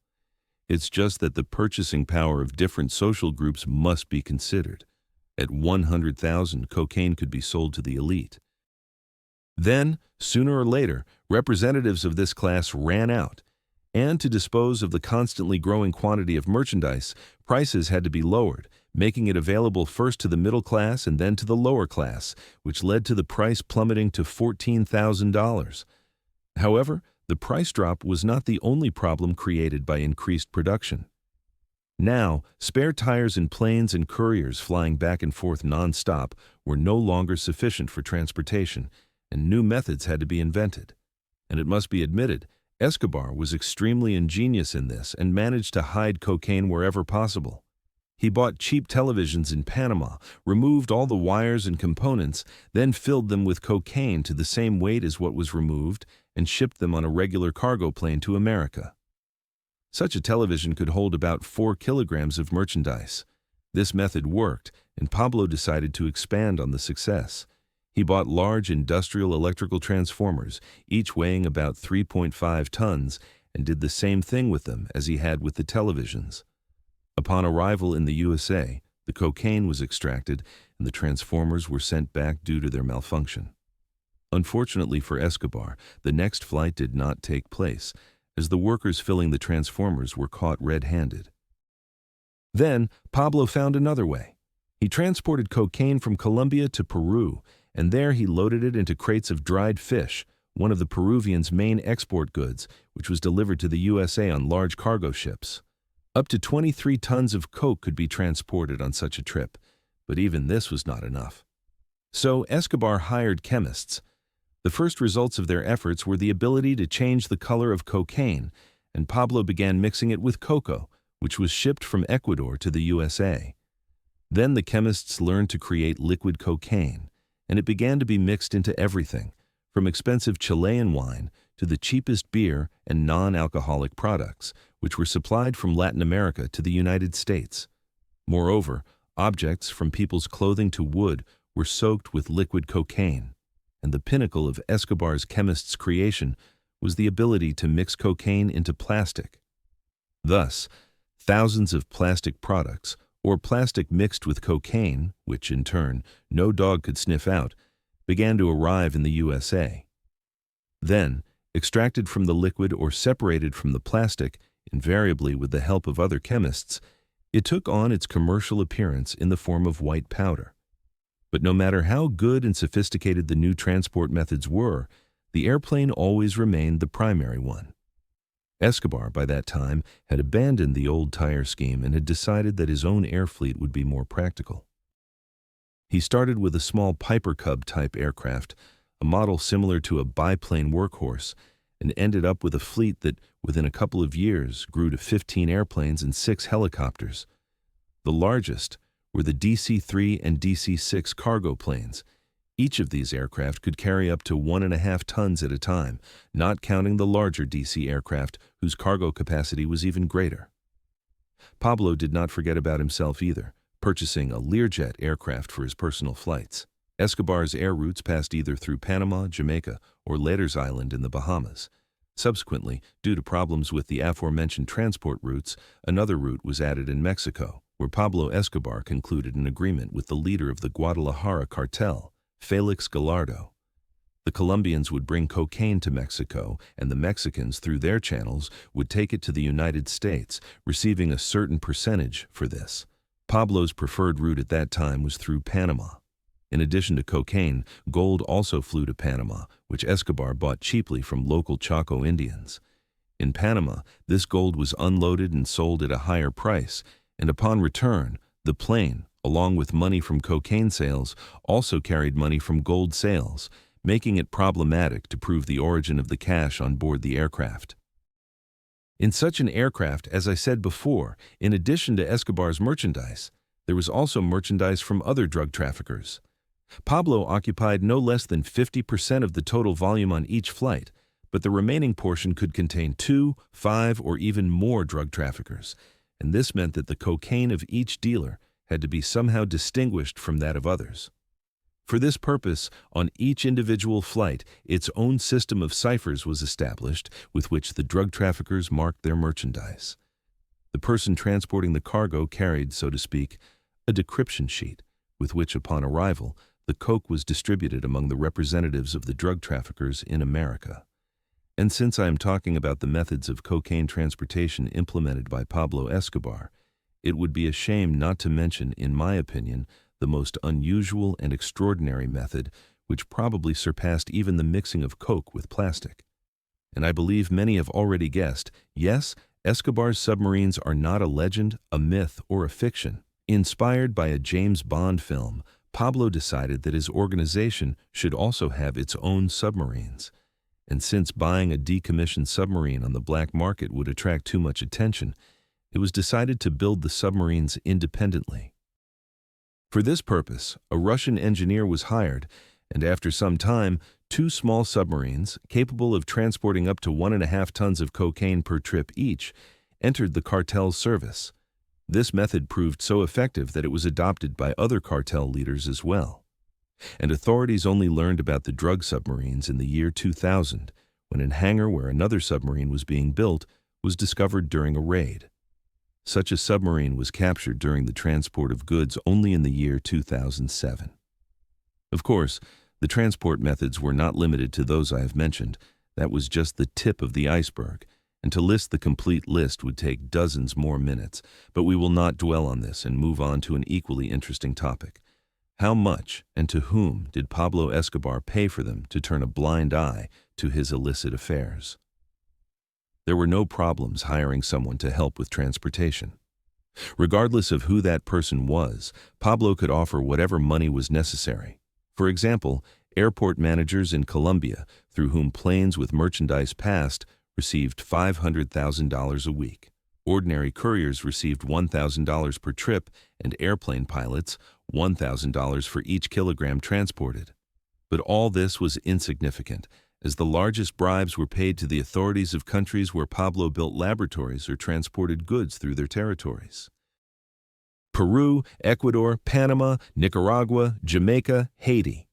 It's just that the purchasing power of different social groups must be considered. At $100,000, cocaine could be sold to the elite. Then, sooner or later, representatives of this class ran out, and to dispose of the constantly growing quantity of merchandise, prices had to be lowered, making it available first to the middle class and then to the lower class, which led to the price plummeting to $14,000. However, the price drop was not the only problem created by increased production. Now, spare tires in planes and couriers flying back and forth non-stop were no longer sufficient for transportation, and new methods had to be invented. And it must be admitted, Escobar was extremely ingenious in this and managed to hide cocaine wherever possible. He bought cheap televisions in Panama, removed all the wires and components, then filled them with cocaine to the same weight as what was removed, and shipped them on a regular cargo plane to America. Such a television could hold about 4 kilograms of merchandise. This method worked, and Pablo decided to expand on the success. He bought large industrial electrical transformers, each weighing about 3.5 tons, and did the same thing with them as he had with the televisions. Upon arrival in the USA, the cocaine was extracted and the transformers were sent back due to their malfunction. Unfortunately for Escobar, the next flight did not take place, as the workers filling the transformers were caught red-handed. Then, Pablo found another way. He transported cocaine from Colombia to Peru, and there he loaded it into crates of dried fish, one of the Peruvians' main export goods, which was delivered to the USA on large cargo ships. Up to 23 tons of coke could be transported on such a trip, but even this was not enough. So Escobar hired chemists. The first results of their efforts were the ability to change the color of cocaine, and Pablo began mixing it with cocoa, which was shipped from Ecuador to the USA. Then the chemists learned to create liquid cocaine, and it began to be mixed into everything, from expensive Chilean wine to the cheapest beer and non-alcoholic products, which were supplied from Latin America to the United States. Moreover, objects from people's clothing to wood were soaked with liquid cocaine, and the pinnacle of Escobar's chemist's creation was the ability to mix cocaine into plastic. Thus, thousands of plastic products, or plastic mixed with cocaine, which in turn no dog could sniff out, began to arrive in the USA. Then, extracted from the liquid or separated from the plastic, invariably with the help of other chemists, it took on its commercial appearance in the form of white powder. But no matter how good and sophisticated the new transport methods were, the airplane always remained the primary one. Escobar, by that time, had abandoned the old tire scheme and had decided that his own air fleet would be more practical. He started with a small Piper Cub-type aircraft, a model similar to a biplane workhorse, and ended up with a fleet that, within a couple of years, grew to 15 airplanes and 6 helicopters. The largest were the DC-3 and DC-6 cargo planes. Each of these aircraft could carry up to 1.5 tons at a time, not counting the larger DC aircraft whose cargo capacity was even greater. Pablo did not forget about himself either, purchasing a Learjet aircraft for his personal flights. Escobar's air routes passed either through Panama, Jamaica, or Letters Island in the Bahamas. Subsequently, due to problems with the aforementioned transport routes, another route was added in Mexico, where Pablo Escobar concluded an agreement with the leader of the Guadalajara cartel, Felix Gallardo. The Colombians would bring cocaine to Mexico, and the Mexicans, through their channels, would take it to the United States, receiving a certain percentage for this. Pablo's preferred route at that time was through Panama. In addition to cocaine, gold also flew to Panama, which Escobar bought cheaply from local Chaco Indians. In Panama, this gold was unloaded and sold at a higher price, and upon return, the plane, along with money from cocaine sales, also carried money from gold sales, making it problematic to prove the origin of the cash on board the aircraft. In such an aircraft, as I said before, in addition to Escobar's merchandise, there was also merchandise from other drug traffickers. Pablo occupied no less than 50% of the total volume on each flight, but the remaining portion could contain 2, 5, or even more drug traffickers, and this meant that the cocaine of each dealer had to be somehow distinguished from that of others. For this purpose, on each individual flight, its own system of ciphers was established with which the drug traffickers marked their merchandise. The person transporting the cargo carried, so to speak, a decryption sheet with which, upon arrival, the coke was distributed among the representatives of the drug traffickers in America. And since I am talking about the methods of cocaine transportation implemented by Pablo Escobar, it would be a shame not to mention, in my opinion, the most unusual and extraordinary method, which probably surpassed even the mixing of coke with plastic. And I believe many have already guessed, yes, Escobar's submarines are not a legend, a myth, or a fiction. Inspired by a James Bond film, Pablo decided that his organization should also have its own submarines. And since buying a decommissioned submarine on the black market would attract too much attention, it was decided to build the submarines independently. For this purpose, a Russian engineer was hired, and after some time, 2 small submarines, capable of transporting up to 1.5 tons of cocaine per trip each, entered the cartel's service. This method proved so effective that it was adopted by other cartel leaders as well. And authorities only learned about the drug submarines in the year 2000, when a hangar where another submarine was being built was discovered during a raid. Such a submarine was captured during the transport of goods only in the year 2007. Of course, the transport methods were not limited to those I have mentioned. That was just the tip of the iceberg, and to list the complete list would take dozens more minutes, but we will not dwell on this and move on to an equally interesting topic. How much and to whom did Pablo Escobar pay for them to turn a blind eye to his illicit affairs? There were no problems hiring someone to help with transportation. Regardless of who that person was, Pablo could offer whatever money was necessary. For example, airport managers in Colombia, through whom planes with merchandise passed, received $500,000 a week. Ordinary couriers received $1,000 per trip, and airplane pilots $1,000 for each kilogram transported. But all this was insignificant, as the largest bribes were paid to the authorities of countries where Pablo built laboratories or transported goods through their territories. Peru, Ecuador, Panama, Nicaragua, Jamaica, Haiti.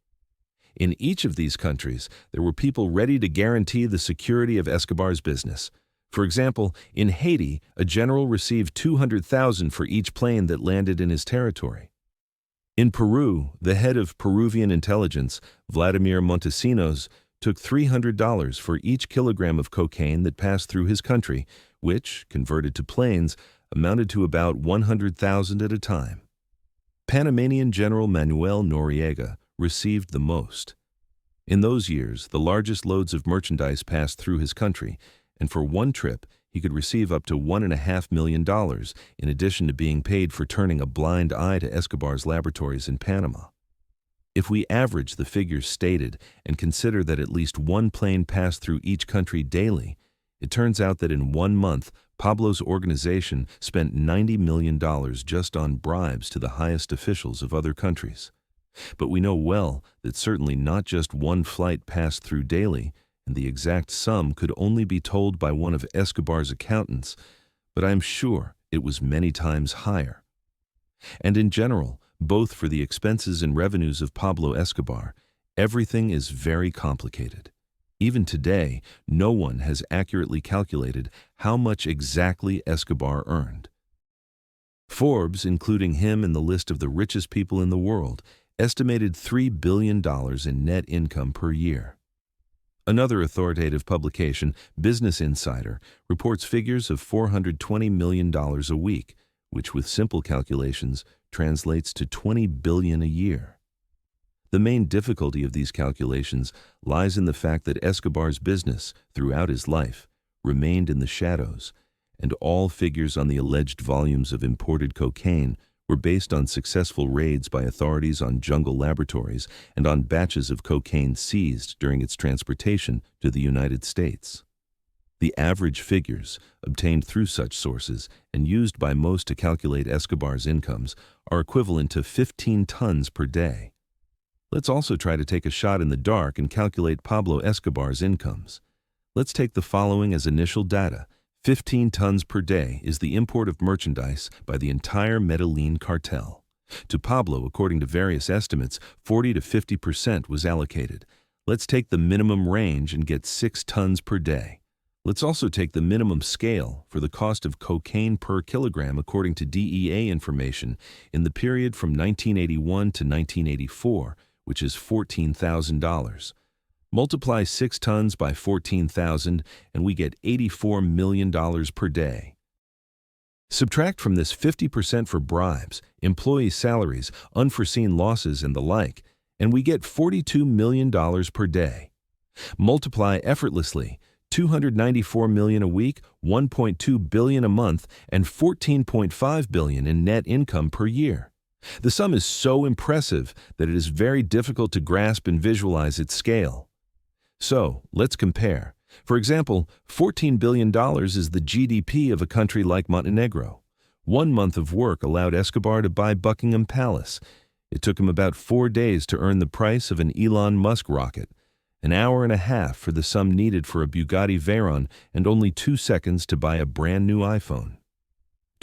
In each of these countries, there were people ready to guarantee the security of Escobar's business. For example, in Haiti, a general received $200,000 for each plane that landed in his territory. In Peru, the head of Peruvian intelligence, Vladimir Montesinos, took $300 for each kilogram of cocaine that passed through his country, which, converted to planes, amounted to about $100,000 at a time. Panamanian General Manuel Noriega received the most. In those years, the largest loads of merchandise passed through his country, and for one trip, he could receive up to $1.5 million, in addition to being paid for turning a blind eye to Escobar's laboratories in Panama. If we average the figures stated and consider that at least one plane passed through each country daily, it turns out that in 1 month, Pablo's organization spent $90 million just on bribes to the highest officials of other countries. But we know well that certainly not just one flight passed through daily, and the exact sum could only be told by one of Escobar's accountants, but I am sure it was many times higher. And in general, both for the expenses and revenues of Pablo Escobar, everything is very complicated. Even today, no one has accurately calculated how much exactly Escobar earned. Forbes, including him in the list of the richest people in the world, estimated $3 billion in net income per year. Another authoritative publication, Business Insider, reports figures of $420 million a week, which with simple calculations translates to $20 billion a year. The main difficulty of these calculations lies in the fact that Escobar's business, throughout his life, remained in the shadows, and all figures on the alleged volumes of imported cocaine were based on successful raids by authorities on jungle laboratories and on batches of cocaine seized during its transportation to the United States. The average figures, obtained through such sources and used by most to calculate Escobar's incomes, are equivalent to 15 tons per day. Let's also try to take a shot in the dark and calculate Pablo Escobar's incomes. Let's take the following as initial data. 15 tons per day is the import of merchandise by the entire Medellín Cartel. To Pablo, according to various estimates, 40 to 50% was allocated. Let's take the minimum range and get 6 tons per day. Let's also take the minimum scale for the cost of cocaine per kilogram according to DEA information in the period from 1981 to 1984, which is $14,000. Multiply 6 tons by 14,000 and we get $84 million per day. Subtract from this 50% for bribes, employee salaries, unforeseen losses, and the like, and we get $42 million per day. Multiply effortlessly, $294 million a week, $1.2 billion a month, and $14.5 billion in net income per year. The sum is so impressive that it is very difficult to grasp and visualize its scale. So, let's compare. For example, $14 billion is the GDP of a country like Montenegro. 1 month of work allowed Escobar to buy Buckingham Palace. It took him about 4 days to earn the price of an Elon Musk rocket, an hour and a half for the sum needed for a Bugatti Veyron, and only 2 seconds to buy a brand new iPhone.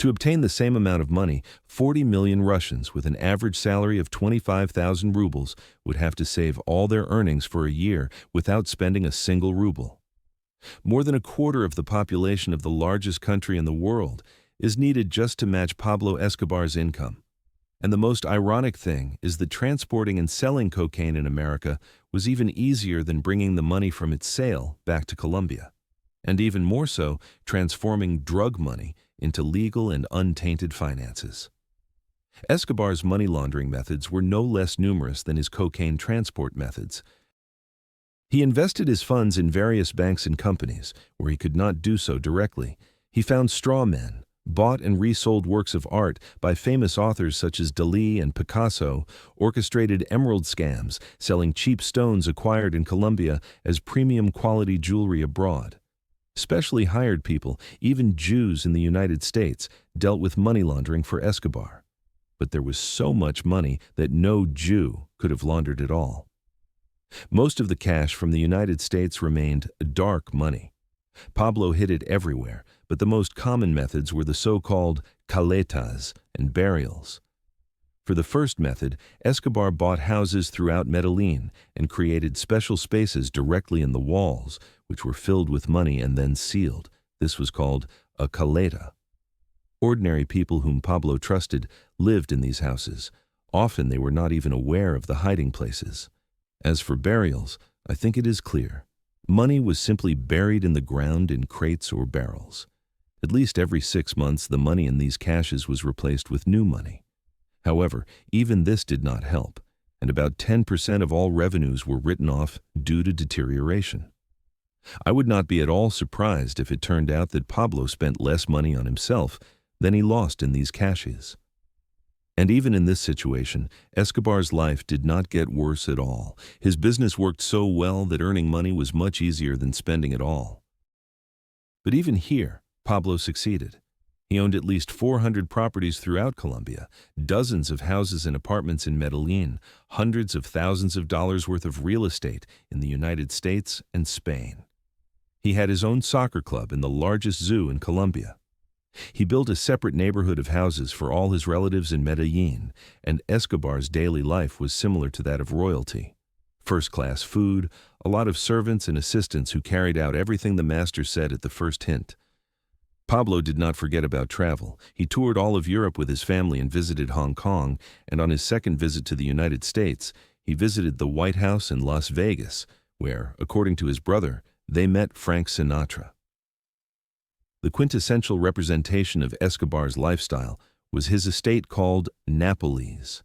To obtain the same amount of money, 40 million Russians with an average salary of 25,000 rubles would have to save all their earnings for a year without spending a single ruble. More than a quarter of the population of the largest country in the world is needed just to match Pablo Escobar's income. And the most ironic thing is that transporting and selling cocaine in America was even easier than bringing the money from its sale back to Colombia. And even more so, transforming drug money into legal and untainted finances. Escobar's money laundering methods were no less numerous than his cocaine transport methods. He invested his funds in various banks and companies where he could not do so directly. He found straw men, bought and resold works of art by famous authors such as Dalí and Picasso, orchestrated emerald scams, selling cheap stones acquired in Colombia as premium quality jewelry abroad. Specially hired people, even Jews in the United States, dealt with money laundering for Escobar. But there was so much money that no Jew could have laundered it all. Most of the cash from the United States remained dark money. Pablo hid it everywhere, but the most common methods were the so-called caletas and burials. For the first method, Escobar bought houses throughout Medellín and created special spaces directly in the walls, which were filled with money and then sealed. This was called a caleta. Ordinary people whom Pablo trusted lived in these houses. Often they were not even aware of the hiding places. As for burials, I think it is clear. Money was simply buried in the ground in crates or barrels. At least every 6 months, the money in these caches was replaced with new money. However, even this did not help, and about 10% of all revenues were written off due to deterioration. I would not be at all surprised if it turned out that Pablo spent less money on himself than he lost in these caches. And even in this situation, Escobar's life did not get worse at all. His business worked so well that earning money was much easier than spending it all. But even here, Pablo succeeded. He owned at least 400 properties throughout Colombia, dozens of houses and apartments in Medellín, hundreds of thousands of dollars worth of real estate in the United States and Spain. He had his own soccer club in the largest zoo in Colombia. He built a separate neighborhood of houses for all his relatives in Medellín, and Escobar's daily life was similar to that of royalty. First-class food, a lot of servants and assistants who carried out everything the master said at the first hint. Pablo did not forget about travel. He toured all of Europe with his family and visited Hong Kong, and on his second visit to the United States, he visited the White House in Las Vegas, where, according to his brother, they met Frank Sinatra. The quintessential representation of Escobar's lifestyle was his estate called Nápoles.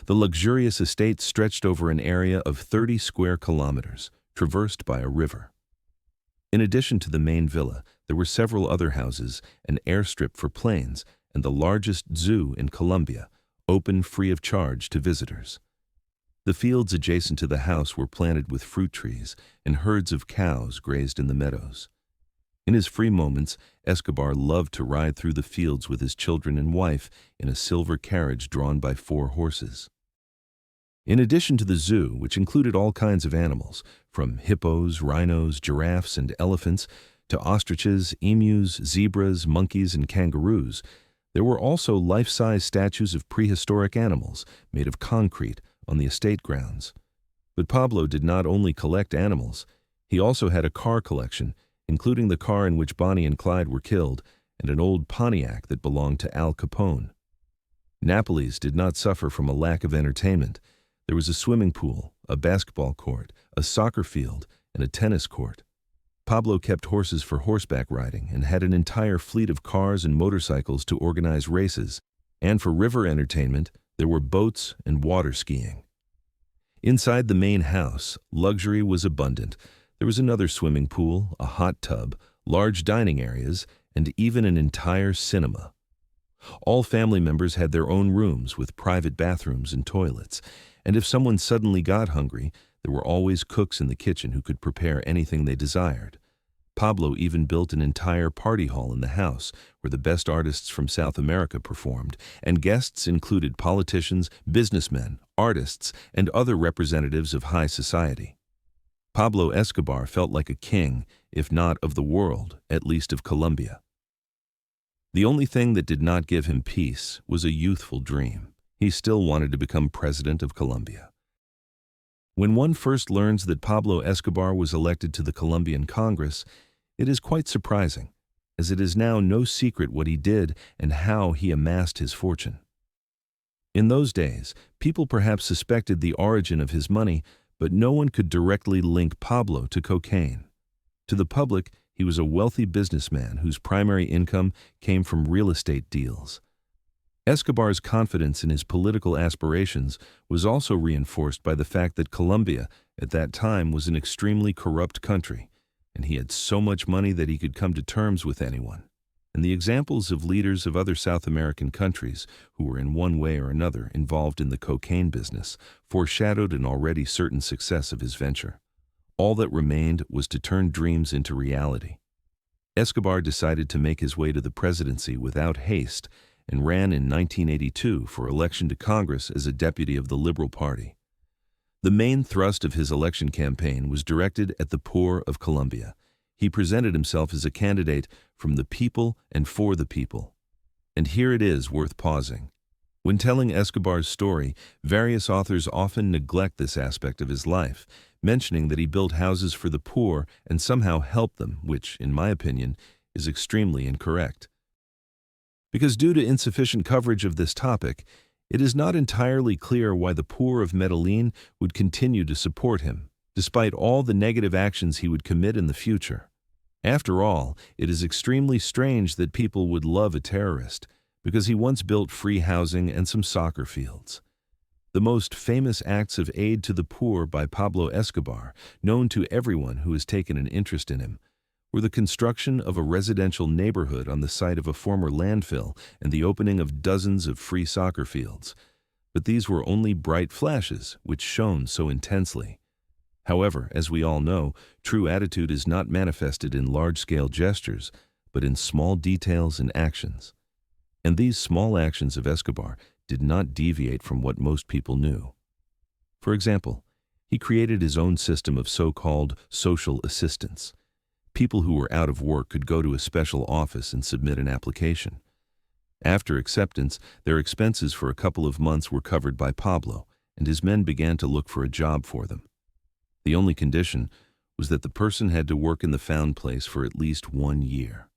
The luxurious estate stretched over an area of 30 square kilometers, traversed by a river. In addition to the main villa, there were several other houses, an airstrip for planes, and the largest zoo in Colombia, open free of charge to visitors. The fields adjacent to the house were planted with fruit trees, and herds of cows grazed in the meadows. In his free moments, Escobar loved to ride through the fields with his children and wife in a silver carriage drawn by 4 horses. In addition to the zoo, which included all kinds of animals, from hippos, rhinos, giraffes, and elephants, to ostriches, emus, zebras, monkeys, and kangaroos, there were also life-size statues of prehistoric animals made of concrete on the estate grounds. But Pablo did not only collect animals, he also had a car collection, including the car in which Bonnie and Clyde were killed, and an old Pontiac that belonged to Al Capone. Nápoles did not suffer from a lack of entertainment. There was a swimming pool, a basketball court, a soccer field, and a tennis court. Pablo kept horses for horseback riding and had an entire fleet of cars and motorcycles to organize races, and for river entertainment, there were boats and water skiing. Inside the main house, luxury was abundant. There was another swimming pool, a hot tub, large dining areas, and even an entire cinema. All family members had their own rooms with private bathrooms and toilets, and if someone suddenly got hungry, there were always cooks in the kitchen who could prepare anything they desired. Pablo even built an entire party hall in the house where the best artists from South America performed, and guests included politicians, businessmen, artists, and other representatives of high society. Pablo Escobar felt like a king, if not of the world, at least of Colombia. The only thing that did not give him peace was a youthful dream. He still wanted to become president of Colombia. When one first learns that Pablo Escobar was elected to the Colombian Congress, it is quite surprising, as it is now no secret what he did and how he amassed his fortune. In those days, people perhaps suspected the origin of his money, but no one could directly link Pablo to cocaine. To the public, he was a wealthy businessman whose primary income came from real estate deals. Escobar's confidence in his political aspirations was also reinforced by the fact that Colombia, at that time, was an extremely corrupt country, and he had so much money that he could come to terms with anyone. and the examples of leaders of other South American countries who were in one way or another involved in the cocaine business foreshadowed an already certain success of his venture. All that remained was to turn dreams into reality. Escobar decided to make his way to the presidency without haste and ran in 1982 for election to Congress as a deputy of the Liberal Party. The main thrust of his election campaign was directed at the poor of Colombia. He presented himself as a candidate from the people and for the people. And here it is worth pausing. When telling Escobar's story, various authors often neglect this aspect of his life, mentioning that he built houses for the poor and somehow helped them, which, in my opinion, is extremely incorrect. Because due to insufficient coverage of this topic, it is not entirely clear why the poor of Medellín would continue to support him, despite all the negative actions he would commit in the future. After all, it is extremely strange that people would love a terrorist, because he once built free housing and some soccer fields. The most famous acts of aid to the poor by Pablo Escobar, known to everyone who has taken an interest in him, were the construction of a residential neighborhood on the site of a former landfill and the opening of dozens of free soccer fields. But these were only bright flashes, which shone so intensely. However, as we all know, true attitude is not manifested in large-scale gestures, but in small details and actions. And these small actions of Escobar did not deviate from what most people knew. For example, he created his own system of so-called social assistance. People who were out of work could go to a special office and submit an application. After acceptance, their expenses for a couple of months were covered by Pablo, and his men began to look for a job for them. The only condition was that the person had to work in the found place for at least 1 year.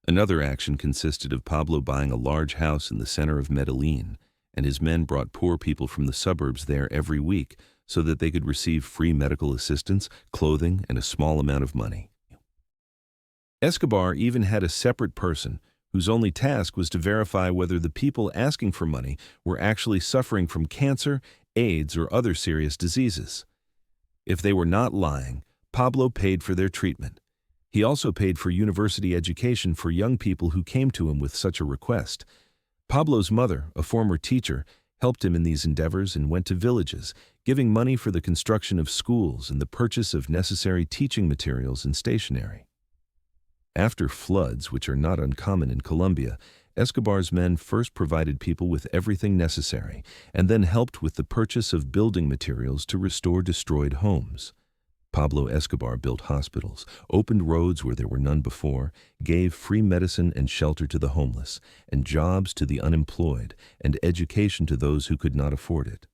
Another action consisted of Pablo buying a large house in the center of Medellín, and his men brought poor people from the suburbs there every week so that they could receive free medical assistance, clothing, and a small amount of money. Escobar even had a separate person whose only task was to verify whether the people asking for money were actually suffering from cancer, AIDS, or other serious diseases. If they were not lying, Pablo paid for their treatment. He also paid for university education for young people who came to him with such a request. Pablo's mother, a former teacher, helped him in these endeavors and went to villages, giving money for the construction of schools and the purchase of necessary teaching materials and stationery. After floods, which are not uncommon in Colombia, Escobar's men first provided people with everything necessary and then helped with the purchase of building materials to restore destroyed homes. Pablo Escobar built hospitals, opened roads where there were none before, gave free medicine and shelter to the homeless, and jobs to the unemployed, and education to those who could not afford it.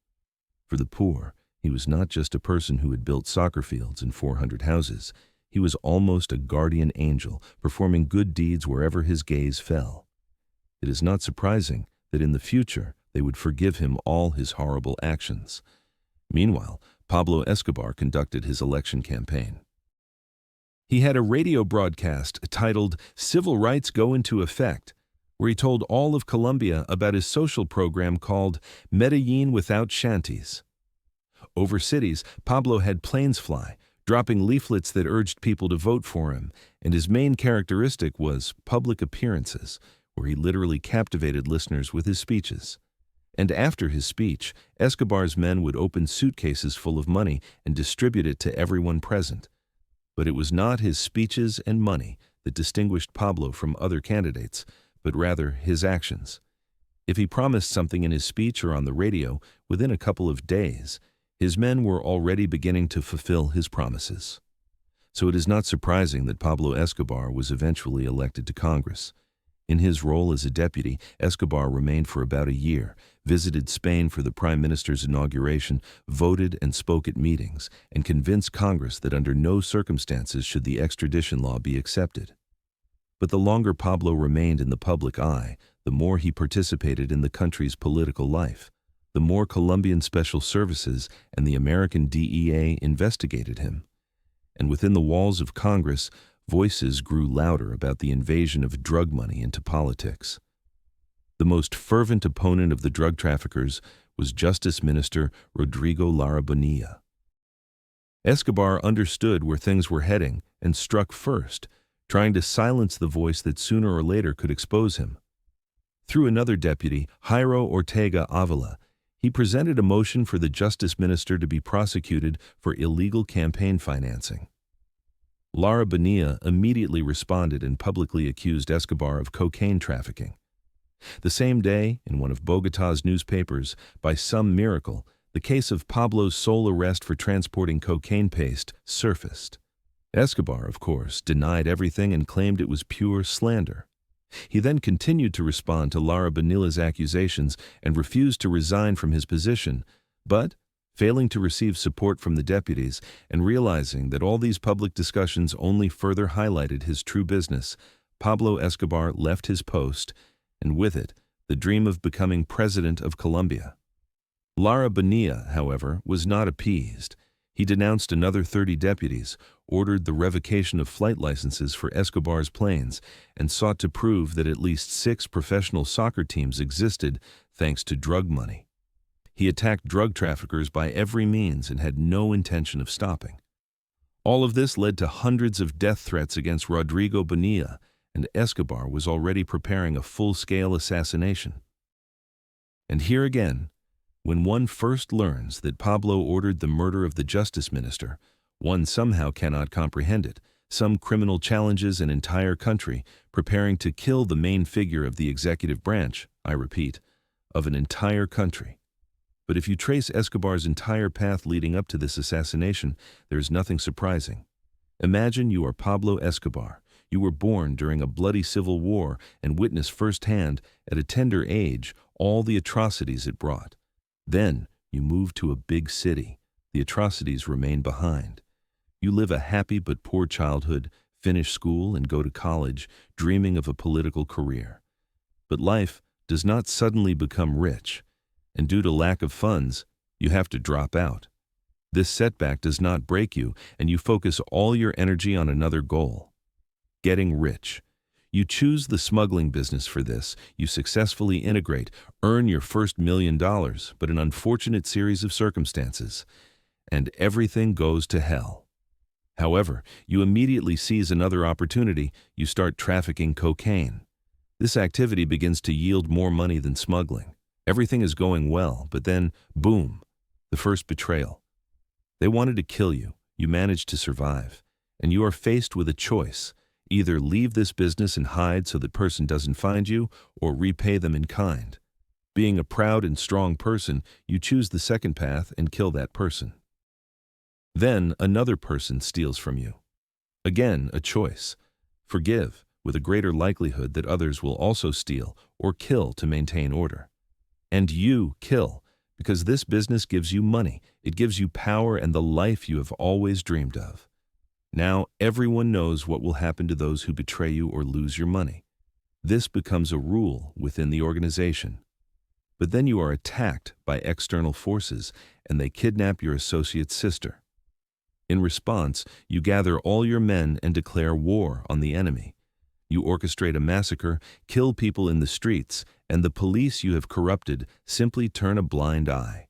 For the poor, he was not just a person who had built soccer fields and 400 houses. He was almost a guardian angel, performing good deeds wherever his gaze fell. It is not surprising that in the future they would forgive him all his horrible actions. Meanwhile, Pablo Escobar conducted his election campaign. He had a radio broadcast titled "Civil Rights Go Into Effect," where he told all of Colombia about his social program called Medellín Without Shanties. Over cities, Pablo had planes fly, dropping leaflets that urged people to vote for him, and his main characteristic was public appearances, where he literally captivated listeners with his speeches. And after his speech, Escobar's men would open suitcases full of money and distribute it to everyone present. But it was not his speeches and money that distinguished Pablo from other candidates, but rather his actions. If he promised something in his speech or on the radio, within a couple of days, his men were already beginning to fulfill his promises. So it is not surprising that Pablo Escobar was eventually elected to Congress. In his role as a deputy, Escobar remained for about a year, visited Spain for the Prime Minister's inauguration, voted and spoke at meetings, and convinced Congress that under no circumstances should the extradition law be accepted. But the longer Pablo remained in the public eye, the more he participated in the country's political life. The more Colombian Special Services and the American DEA investigated him. And within the walls of Congress, voices grew louder about the invasion of drug money into politics. The most fervent opponent of the drug traffickers was Justice Minister Rodrigo Lara Bonilla. Escobar understood where things were heading and struck first, trying to silence the voice that sooner or later could expose him. Through another deputy, Jairo Ortega Avila, he presented a motion for the justice minister to be prosecuted for illegal campaign financing. Lara Bonilla immediately responded and publicly accused Escobar of cocaine trafficking. The same day, in one of Bogotá's newspapers, by some miracle, the case of Pablo's sole arrest for transporting cocaine paste surfaced. Escobar, of course, denied everything and claimed it was pure slander. He then continued to respond to Lara Bonilla's accusations and refused to resign from his position, but, failing to receive support from the deputies and realizing that all these public discussions only further highlighted his true business, Pablo Escobar left his post, and with it, the dream of becoming president of Colombia. Lara Bonilla, however, was not appeased. He denounced another 30 deputies, ordered the revocation of flight licenses for Escobar's planes, and sought to prove that at least 6 professional soccer teams existed thanks to drug money. He attacked drug traffickers by every means and had no intention of stopping. All of this led to hundreds of death threats against Rodrigo Bonilla, and Escobar was already preparing a full-scale assassination. And here again, when one first learns that Pablo ordered the murder of the justice minister, one somehow cannot comprehend it. Some criminal challenges an entire country, preparing to kill the main figure of the executive branch, I repeat, of an entire country. But if you trace Escobar's entire path leading up to this assassination, there is nothing surprising. Imagine you are Pablo Escobar. You were born during a bloody civil war and witnessed firsthand, at a tender age, all the atrocities it brought. Then you move to a big city. The atrocities remain behind. You live a happy but poor childhood, finish school and go to college, dreaming of a political career. But life does not suddenly become rich, and due to lack of funds, you have to drop out. This setback does not break you, and you focus all your energy on another goal: getting rich. You choose the smuggling business for this, you successfully integrate, earn your first $1 million, but an unfortunate series of circumstances, and everything goes to hell. However, you immediately seize another opportunity. You start trafficking cocaine. This activity begins to yield more money than smuggling. Everything is going well, but then, boom, the first betrayal. They wanted to kill you. You managed to survive, and you are faced with a choice. Either leave this business and hide so that person doesn't find you, or repay them in kind. Being a proud and strong person, you choose the second path and kill that person. Then another person steals from you. Again, a choice. Forgive, with a greater likelihood that others will also steal or kill to maintain order. And you kill, because this business gives you money, it gives you power and the life you have always dreamed of. Now everyone knows what will happen to those who betray you or lose your money. This becomes a rule within the organization. But then you are attacked by external forces and they kidnap your associate's sister. In response, you gather all your men and declare war on the enemy. You orchestrate a massacre, kill people in the streets, and the police you have corrupted simply turn a blind eye.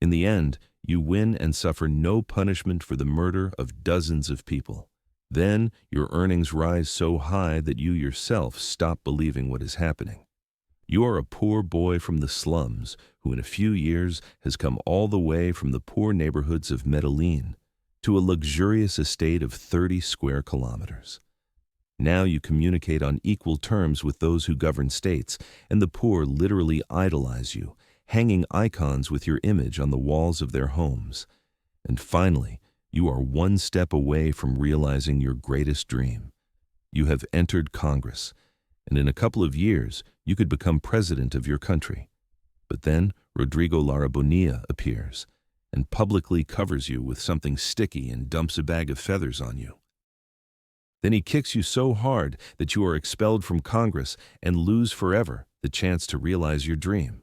In the end, you win and suffer no punishment for the murder of dozens of people. Then your earnings rise so high that you yourself stop believing what is happening. You are a poor boy from the slums who in a few years has come all the way from the poor neighborhoods of Medellín to a luxurious estate of 30 square kilometers. Now you communicate on equal terms with those who govern states, and the poor literally idolize you, hanging icons with your image on the walls of their homes. And finally, you are one step away from realizing your greatest dream. You have entered Congress, and in a couple of years, you could become president of your country. But then Rodrigo Lara Bonilla appears and publicly covers you with something sticky and dumps a bag of feathers on you. Then he kicks you so hard that you are expelled from Congress and lose forever the chance to realize your dream.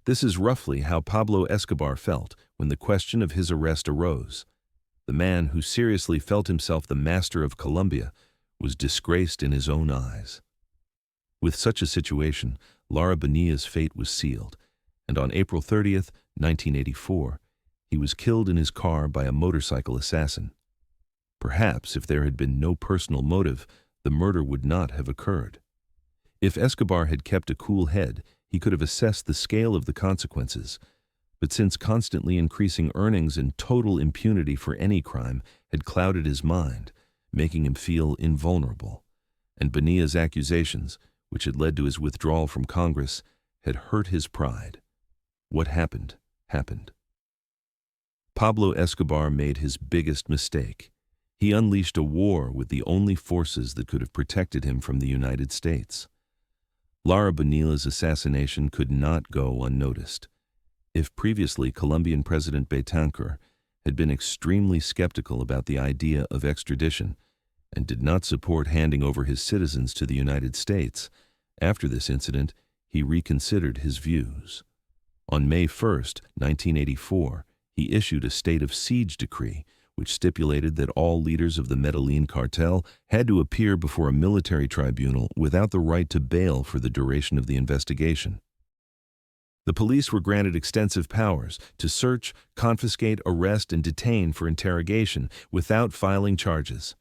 This is roughly how Pablo Escobar felt when the question of his arrest arose. The man who seriously felt himself the master of Colombia was disgraced in his own eyes. With such a situation, Lara Bonilla's fate was sealed, and on April 30th, 1984, he was killed in his car by a motorcycle assassin. Perhaps if there had been no personal motive, the murder would not have occurred. If Escobar had kept a cool head, he could have assessed the scale of the consequences. But since constantly increasing earnings and total impunity for any crime had clouded his mind, making him feel invulnerable, and Bonilla's accusations, which had led to his withdrawal from Congress, had hurt his pride. What happened, happened. Pablo Escobar made his biggest mistake. He unleashed a war with the only forces that could have protected him from the United States. Lara Bonilla's assassination could not go unnoticed. If previously Colombian President Betancourt had been extremely skeptical about the idea of extradition and did not support handing over his citizens to the United States, after this incident, he reconsidered his views. On May 1, 1984, he issued a state of siege decree which stipulated that all leaders of the Medellín Cartel had to appear before a military tribunal without the right to bail for the duration of the investigation. The police were granted extensive powers to search, confiscate, arrest, and detain for interrogation without filing charges.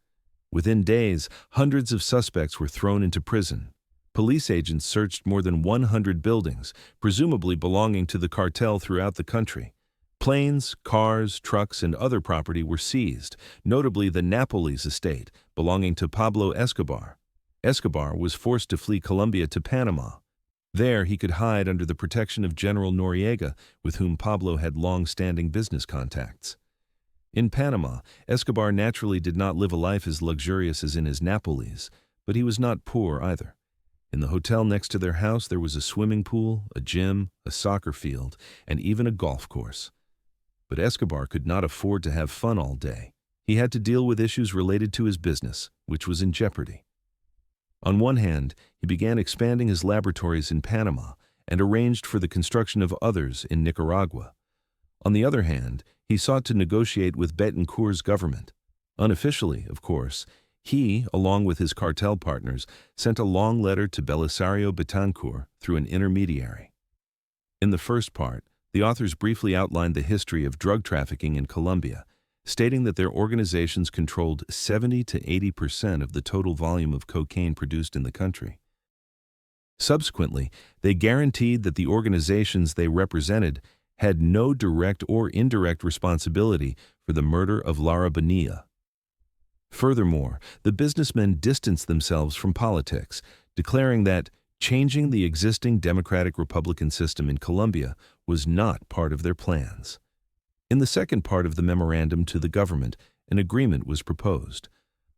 Within days, hundreds of suspects were thrown into prison. Police agents searched more than 100 buildings, presumably belonging to the cartel throughout the country. Planes, cars, trucks, and other property were seized, notably the Nápoles estate, belonging to Pablo Escobar. Escobar was forced to flee Colombia to Panama. There he could hide under the protection of General Noriega, with whom Pablo had long-standing business contacts. In Panama, Escobar naturally did not live a life as luxurious as in his Nápoles, but he was not poor either. In the hotel next to their house there was a swimming pool, a gym, a soccer field, and even a golf course. But Escobar could not afford to have fun all day. He had to deal with issues related to his business, which was in jeopardy. On one hand, he began expanding his laboratories in Panama and arranged for the construction of others in Nicaragua. On the other hand, he sought to negotiate with Betancourt's government. Unofficially, of course, he, along with his cartel partners, sent a long letter to Belisario Betancourt through an intermediary. In the first part, the authors briefly outlined the history of drug trafficking in Colombia, stating that their organizations controlled 70 to 80% of the total volume of cocaine produced in the country. Subsequently, they guaranteed that the organizations they represented had no direct or indirect responsibility for the murder of Lara Bonilla. Furthermore, the businessmen distanced themselves from politics, declaring that changing the existing democratic-republican system in Colombia was not part of their plans. In the second part of the memorandum to the government, an agreement was proposed.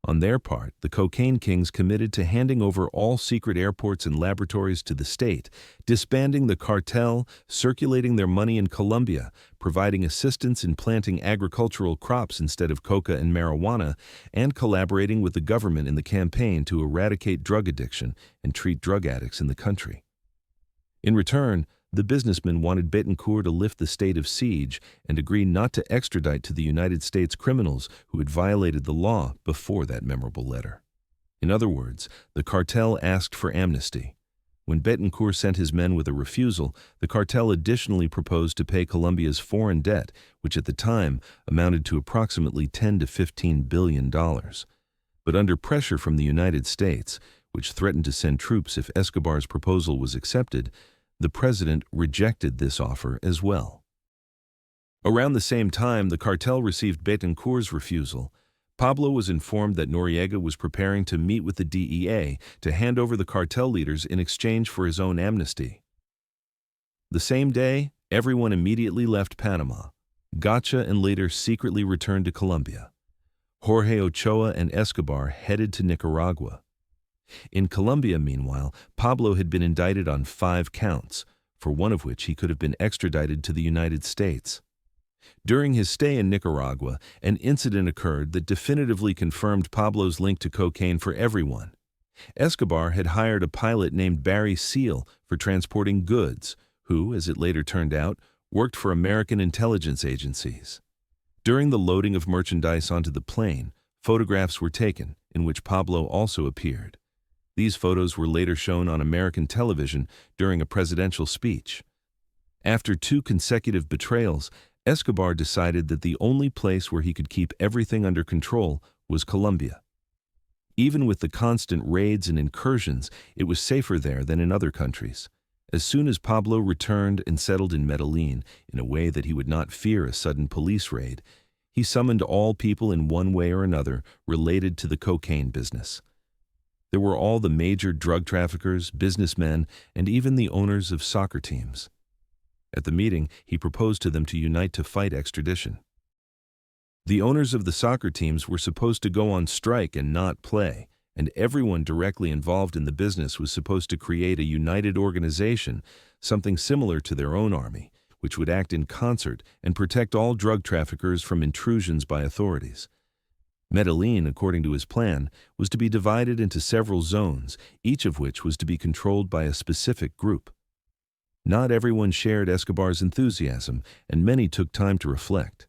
On their part, the cocaine kings committed to handing over all secret airports and laboratories to the state, disbanding the cartel, circulating their money in Colombia, providing assistance in planting agricultural crops instead of coca and marijuana, and collaborating with the government in the campaign to eradicate drug addiction and treat drug addicts in the country. In return, the businessmen wanted Betancourt to lift the state of siege and agree not to extradite to the United States criminals who had violated the law before that memorable letter. In other words, the cartel asked for amnesty. When Betancourt sent his men with a refusal, the cartel additionally proposed to pay Colombia's foreign debt, which at the time amounted to approximately $10 to $15 billion. But under pressure from the United States, which threatened to send troops if Escobar's proposal was accepted, the president rejected this offer as well. Around the same time the cartel received Betancourt's refusal, Pablo was informed that Noriega was preparing to meet with the DEA to hand over the cartel leaders in exchange for his own amnesty. The same day, everyone immediately left Panama. Gacha and later secretly returned to Colombia. Jorge Ochoa and Escobar headed to Nicaragua. In Colombia, meanwhile, Pablo had been indicted on 5 counts, for one of which he could have been extradited to the United States. During his stay in Nicaragua, an incident occurred that definitively confirmed Pablo's link to cocaine for everyone. Escobar had hired a pilot named Barry Seal for transporting goods, who, as it later turned out, worked for American intelligence agencies. During the loading of merchandise onto the plane, photographs were taken, in which Pablo also appeared. These photos were later shown on American television during a presidential speech. After 2 consecutive betrayals, Escobar decided that the only place where he could keep everything under control was Colombia. Even with the constant raids and incursions, it was safer there than in other countries. As soon as Pablo returned and settled in Medellín in a way that he would not fear a sudden police raid, he summoned all people in one way or another related to the cocaine business. There were all the major drug traffickers, businessmen, and even the owners of soccer teams. At the meeting, he proposed to them to unite to fight extradition. The owners of the soccer teams were supposed to go on strike and not play, and everyone directly involved in the business was supposed to create a united organization, something similar to their own army, which would act in concert and protect all drug traffickers from intrusions by authorities. Medellín, according to his plan, was to be divided into several zones, each of which was to be controlled by a specific group. Not everyone shared Escobar's enthusiasm, and many took time to reflect.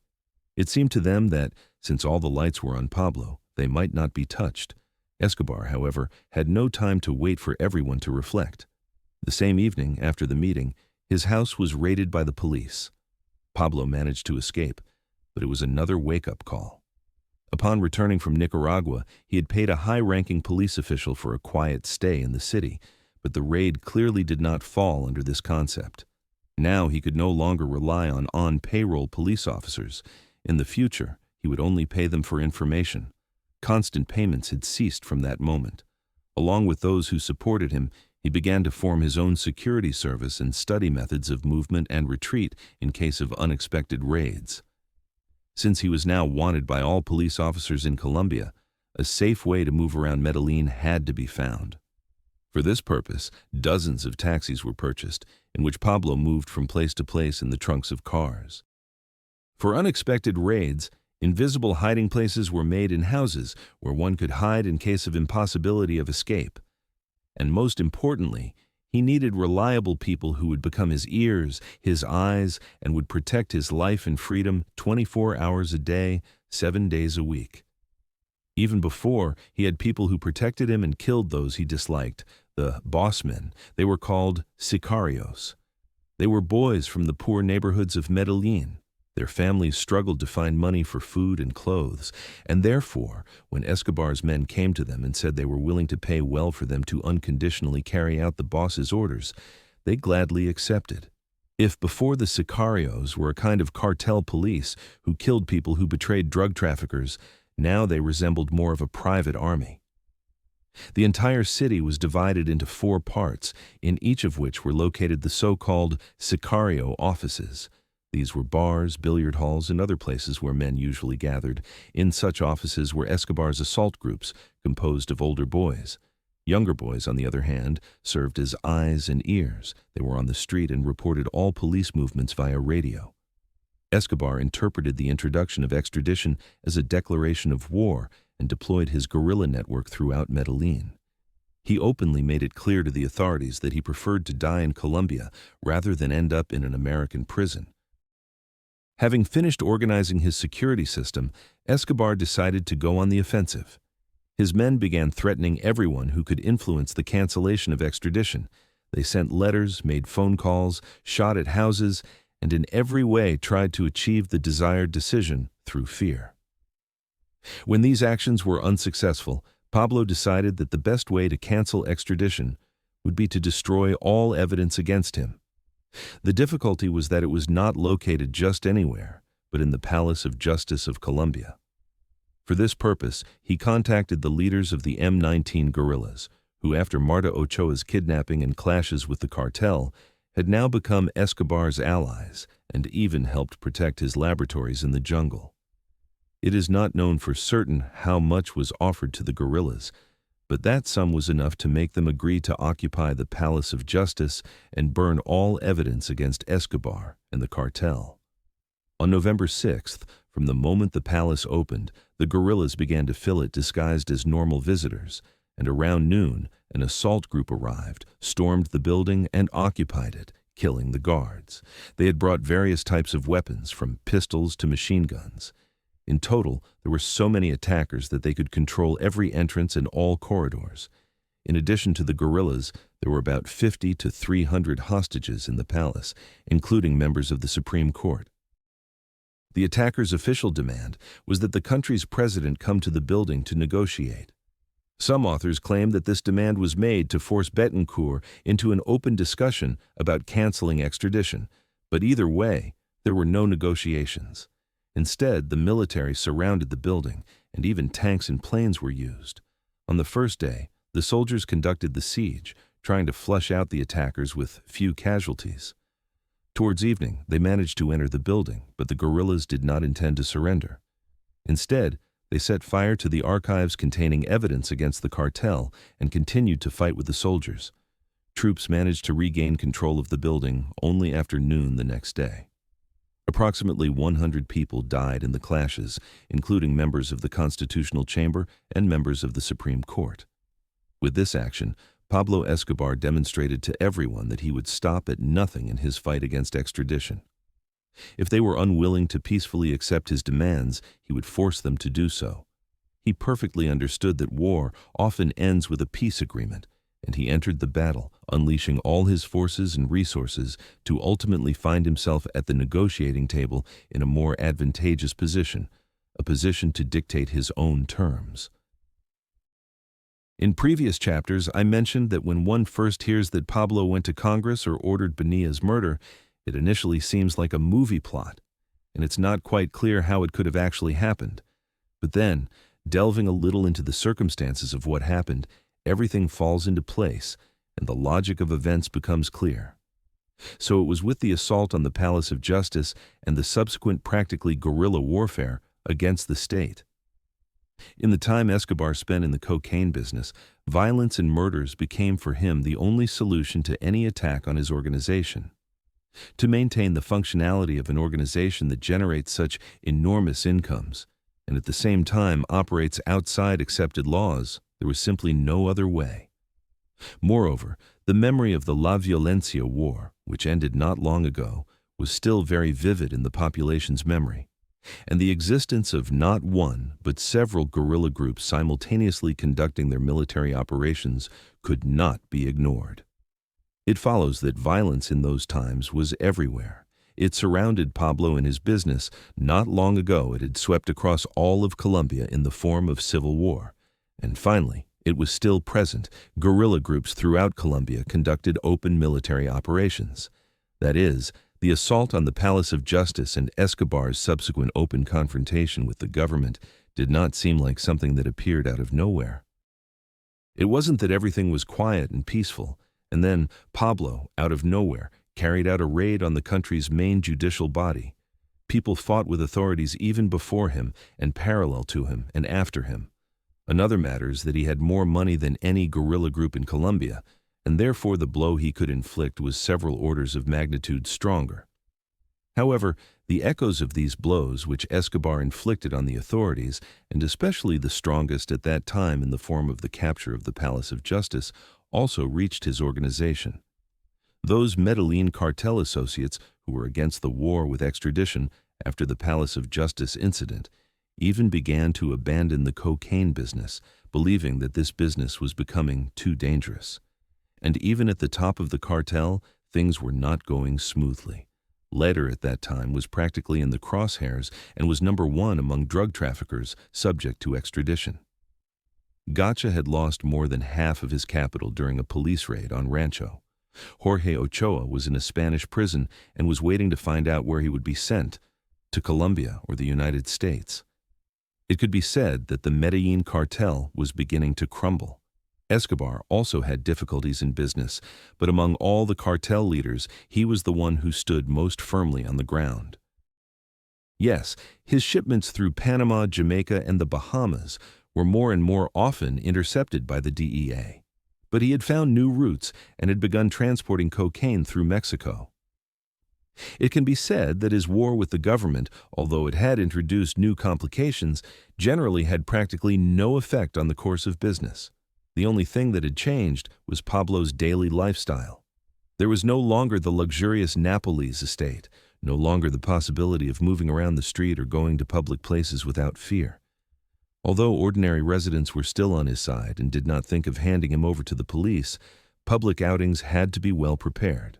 It seemed to them that, since all the lights were on Pablo, they might not be touched. Escobar, however, had no time to wait for everyone to reflect. The same evening, after the meeting, his house was raided by the police. Pablo managed to escape, but it was another wake-up call. Upon returning from Nicaragua, he had paid a high-ranking police official for a quiet stay in the city, but the raid clearly did not fall under this concept. Now he could no longer rely on on-payroll police officers. In the future, he would only pay them for information. Constant payments had ceased from that moment. Along with those who supported him, he began to form his own security service and study methods of movement and retreat in case of unexpected raids. Since he was now wanted by all police officers in Colombia, a safe way to move around Medellín had to be found. For this purpose, dozens of taxis were purchased, in which Pablo moved from place to place in the trunks of cars. For unexpected raids, invisible hiding places were made in houses where one could hide in case of impossibility of escape. And most importantly, he needed reliable people who would become his ears, his eyes, and would protect his life and freedom 24 hours a day, 7 days a week. Even before, he had people who protected him and killed those he disliked, the bossmen. They were called sicarios. They were boys from the poor neighborhoods of Medellín. Their families struggled to find money for food and clothes, and therefore, when Escobar's men came to them and said they were willing to pay well for them to unconditionally carry out the boss's orders, they gladly accepted. If before the sicarios were a kind of cartel police who killed people who betrayed drug traffickers, now they resembled more of a private army. The entire city was divided into 4 parts, in each of which were located the so-called sicario offices. These were bars, billiard halls, and other places where men usually gathered. In such offices were Escobar's assault groups, composed of older boys. Younger boys, on the other hand, served as eyes and ears. They were on the street and reported all police movements via radio. Escobar interpreted the introduction of extradition as a declaration of war and deployed his guerrilla network throughout Medellín. He openly made it clear to the authorities that he preferred to die in Colombia rather than end up in an American prison. Having finished organizing his security system, Escobar decided to go on the offensive. His men began threatening everyone who could influence the cancellation of extradition. They sent letters, made phone calls, shot at houses, and in every way tried to achieve the desired decision through fear. When these actions were unsuccessful, Pablo decided that the best way to cancel extradition would be to destroy all evidence against him. The difficulty was that it was not located just anywhere, but in the Palace of Justice of Colombia. For this purpose, he contacted the leaders of the M19 guerrillas, who after Marta Ochoa's kidnapping and clashes with the cartel, had now become Escobar's allies and even helped protect his laboratories in the jungle. It is not known for certain how much was offered to the guerrillas, but that sum was enough to make them agree to occupy the Palace of Justice and burn all evidence against Escobar and the cartel. On November 6th, from the moment the palace opened, the guerrillas began to fill it disguised as normal visitors, and around noon, an assault group arrived, stormed the building, and occupied it, killing the guards. They had brought various types of weapons, from pistols to machine guns. In total, there were so many attackers that they could control every entrance and all corridors. In addition to the guerrillas, there were about 50 to 300 hostages in the palace, including members of the Supreme Court. The attackers' official demand was that the country's president come to the building to negotiate. Some authors claim that this demand was made to force Betancourt into an open discussion about canceling extradition, but either way, there were no negotiations. Instead, the military surrounded the building, and even tanks and planes were used. On the first day, the soldiers conducted the siege, trying to flush out the attackers with few casualties. Towards evening, they managed to enter the building, but the guerrillas did not intend to surrender. Instead, they set fire to the archives containing evidence against the cartel and continued to fight with the soldiers. Troops managed to regain control of the building only after noon the next day. Approximately 100 people died in the clashes, including members of the Constitutional Chamber and members of the Supreme Court. With this action, Pablo Escobar demonstrated to everyone that he would stop at nothing in his fight against extradition. If they were unwilling to peacefully accept his demands, he would force them to do so. He perfectly understood that war often ends with a peace agreement, and he entered the battle, unleashing all his forces and resources to ultimately find himself at the negotiating table in a more advantageous position, a position to dictate his own terms. In previous chapters, I mentioned that when one first hears that Pablo went to Congress or ordered Bonilla's murder, it initially seems like a movie plot, and it's not quite clear how it could have actually happened. But then, delving a little into the circumstances of what happened, everything falls into place, and the logic of events becomes clear. So it was with the assault on the Palace of Justice and the subsequent practically guerrilla warfare against the state. In the time Escobar spent in the cocaine business, violence and murders became for him the only solution to any attack on his organization. To maintain the functionality of an organization that generates such enormous incomes, and at the same time operates outside accepted laws, there was simply no other way. Moreover, the memory of the La Violencia War, which ended not long ago, was still very vivid in the population's memory, and the existence of not one but several guerrilla groups simultaneously conducting their military operations could not be ignored. It follows that violence in those times was everywhere. It surrounded Pablo and his business. Not long ago it had swept across all of Colombia in the form of civil war. And finally, it was still present. Guerrilla groups throughout Colombia conducted open military operations. That is, the assault on the Palace of Justice and Escobar's subsequent open confrontation with the government did not seem like something that appeared out of nowhere. It wasn't that everything was quiet and peaceful, and then Pablo, out of nowhere, carried out a raid on the country's main judicial body. People fought with authorities even before him and parallel to him and after him. Another matter is that he had more money than any guerrilla group in Colombia, and therefore the blow he could inflict was several orders of magnitude stronger. However, the echoes of these blows which Escobar inflicted on the authorities, and especially the strongest at that time in the form of the capture of the Palace of Justice, also reached his organization. Those Medellín Cartel associates who were against the war with extradition after the Palace of Justice incident even began to abandon the cocaine business, believing that this business was becoming too dangerous. And even at the top of the cartel, things were not going smoothly. Letter at that time was practically in the crosshairs and was number one among drug traffickers subject to extradition. Gacha had lost more than half of his capital during a police raid on Rancho. Jorge Ochoa was in a Spanish prison and was waiting to find out where he would be sent, to Colombia or the United States. It could be said that the Medellín Cartel was beginning to crumble. Escobar also had difficulties in business, but among all the cartel leaders, he was the one who stood most firmly on the ground. Yes, his shipments through Panama, Jamaica, and the Bahamas were more and more often intercepted by the DEA. But he had found new routes and had begun transporting cocaine through Mexico. It can be said that his war with the government, although it had introduced new complications, generally had practically no effect on the course of business. The only thing that had changed was Pablo's daily lifestyle. There was no longer the luxurious Napoli's estate, no longer the possibility of moving around the street or going to public places without fear. Although ordinary residents were still on his side and did not think of handing him over to the police, public outings had to be well prepared.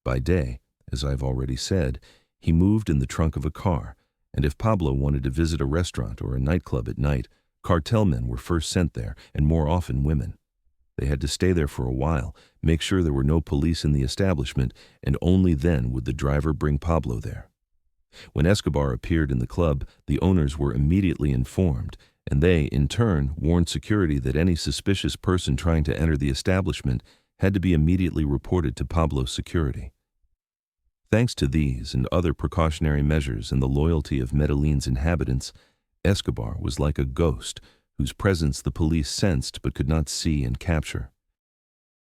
By day, as I've already said, he moved in the trunk of a car, and if Pablo wanted to visit a restaurant or a nightclub at night, Cartel men were first sent there, and more often women. They had to stay there for a while, make sure there were no police in the establishment, and only then would the driver bring Pablo there. When Escobar appeared in the club, the owners were immediately informed, and they, in turn, warned security that any suspicious person trying to enter the establishment had to be immediately reported to Pablo's security. Thanks to these and other precautionary measures and the loyalty of Medellin's inhabitants, Escobar was like a ghost whose presence the police sensed but could not see and capture.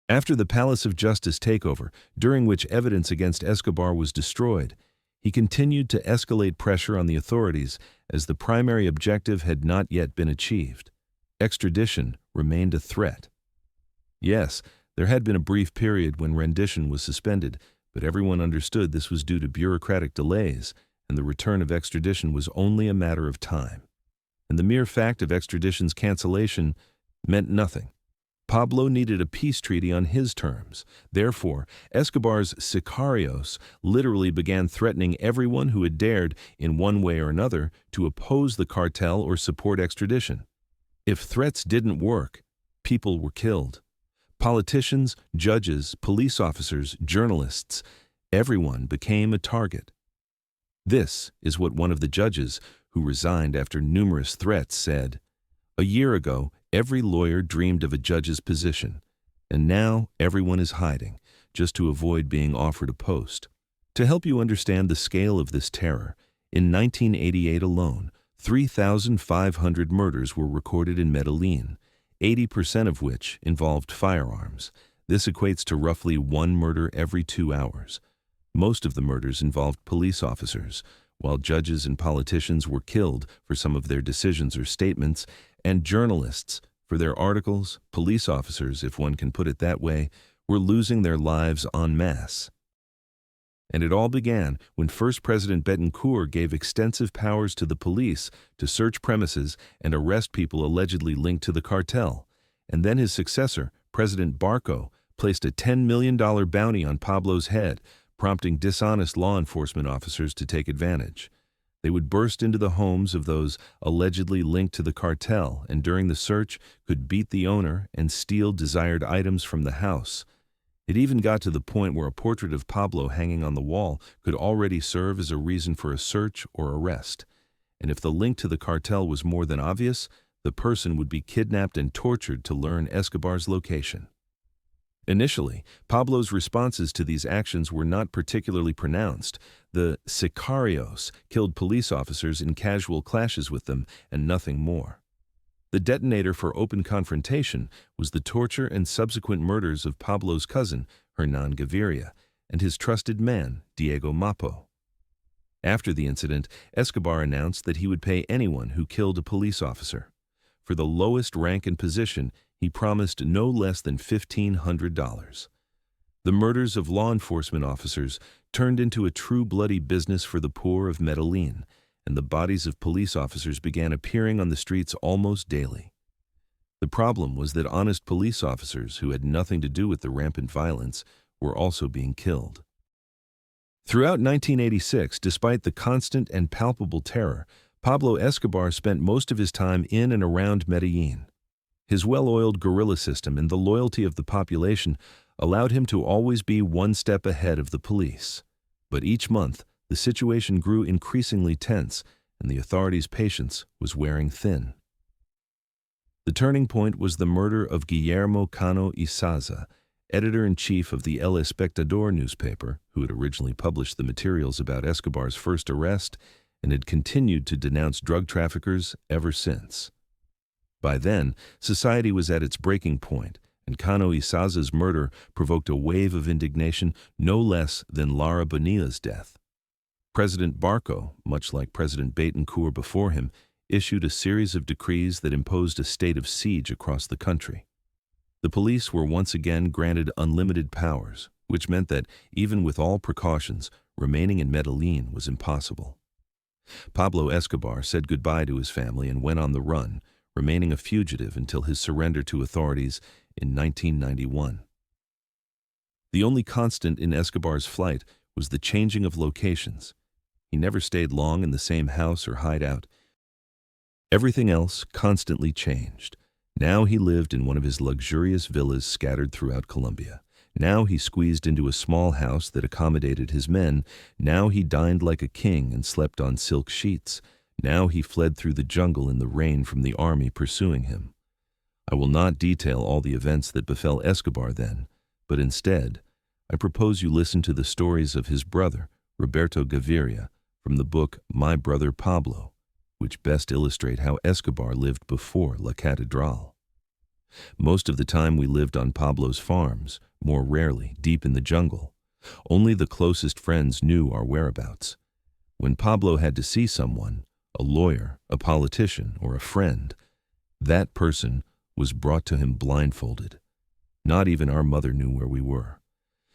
After the Palace of Justice takeover, during which evidence against Escobar was destroyed, he continued to escalate pressure on the authorities as the primary objective had not yet been achieved. Extradition remained a threat. Yes, there had been a brief period when rendition was suspended, but everyone understood this was due to bureaucratic delays, and the return of extradition was only a matter of time. And the mere fact of extradition's cancellation meant nothing. Pablo needed a peace treaty on his terms. Therefore, Escobar's sicarios literally began threatening everyone who had dared, in one way or another, to oppose the cartel or support extradition. If threats didn't work, people were killed. Politicians, judges, police officers, journalists, everyone became a target. This is what one of the judges, who resigned after numerous threats, said. A year ago, every lawyer dreamed of a judge's position, and now everyone is hiding, just to avoid being offered a post. To help you understand the scale of this terror, in 1988 alone, 3,500 murders were recorded in Medellin, 80% of which involved firearms. This equates to roughly one murder every 2 hours. Most of the murders involved police officers, while judges and politicians were killed for some of their decisions or statements, and journalists for their articles. Police officers, if one can put it that way, were losing their lives en masse. And it all began when first President Betancourt gave extensive powers to the police to search premises and arrest people allegedly linked to the cartel, and then his successor, President Barco, placed a $10 million bounty on Pablo's head, prompting dishonest law enforcement officers to take advantage. They would burst into the homes of those allegedly linked to the cartel and during the search could beat the owner and steal desired items from the house. It even got to the point where a portrait of Pablo hanging on the wall could already serve as a reason for a search or arrest. And if the link to the cartel was more than obvious, the person would be kidnapped and tortured to learn Escobar's location. Initially, Pablo's responses to these actions were not particularly pronounced. The sicarios killed police officers in casual clashes with them and nothing more. The detonator for open confrontation was the torture and subsequent murders of Pablo's cousin, Hernan Gaviria, and his trusted man, Diego Mapo. After the incident, Escobar announced that he would pay anyone who killed a police officer. For the lowest rank and position, he promised no less than $1,500. The murders of law enforcement officers turned into a true bloody business for the poor of Medellin, and the bodies of police officers began appearing on the streets almost daily. The problem was that honest police officers who had nothing to do with the rampant violence were also being killed. Throughout 1986, despite the constant and palpable terror, Pablo Escobar spent most of his time in and around Medellin. His well-oiled guerrilla system and the loyalty of the population allowed him to always be one step ahead of the police. But each month, the situation grew increasingly tense, and the authorities' patience was wearing thin. The turning point was the murder of Guillermo Cano Izaza, editor-in-chief of the El Espectador newspaper, who had originally published the materials about Escobar's first arrest and had continued to denounce drug traffickers ever since. By then, society was at its breaking point, and Cano Izaza's murder provoked a wave of indignation no less than Lara Bonilla's death. President Barco, much like President Betancourt before him, issued a series of decrees that imposed a state of siege across the country. The police were once again granted unlimited powers, which meant that, even with all precautions, remaining in Medellin was impossible. Pablo Escobar said goodbye to his family and went on the run, remaining a fugitive until his surrender to authorities in 1991. The only constant in Escobar's flight was the changing of locations. He never stayed long in the same house or hideout. Everything else constantly changed. Now he lived in one of his luxurious villas scattered throughout Colombia. Now he squeezed into a small house that accommodated his men. Now he dined like a king and slept on silk sheets. Now he fled through the jungle in the rain from the army pursuing him. I will not detail all the events that befell Escobar then, but instead, I propose you listen to the stories of his brother, Roberto Gaviria, from the book My Brother Pablo, which best illustrate how Escobar lived before La Catedral. Most of the time we lived on Pablo's farms, more rarely deep in the jungle. Only the closest friends knew our whereabouts. When Pablo had to see someone, a lawyer, a politician, or a friend, that person was brought to him blindfolded. Not even our mother knew where we were.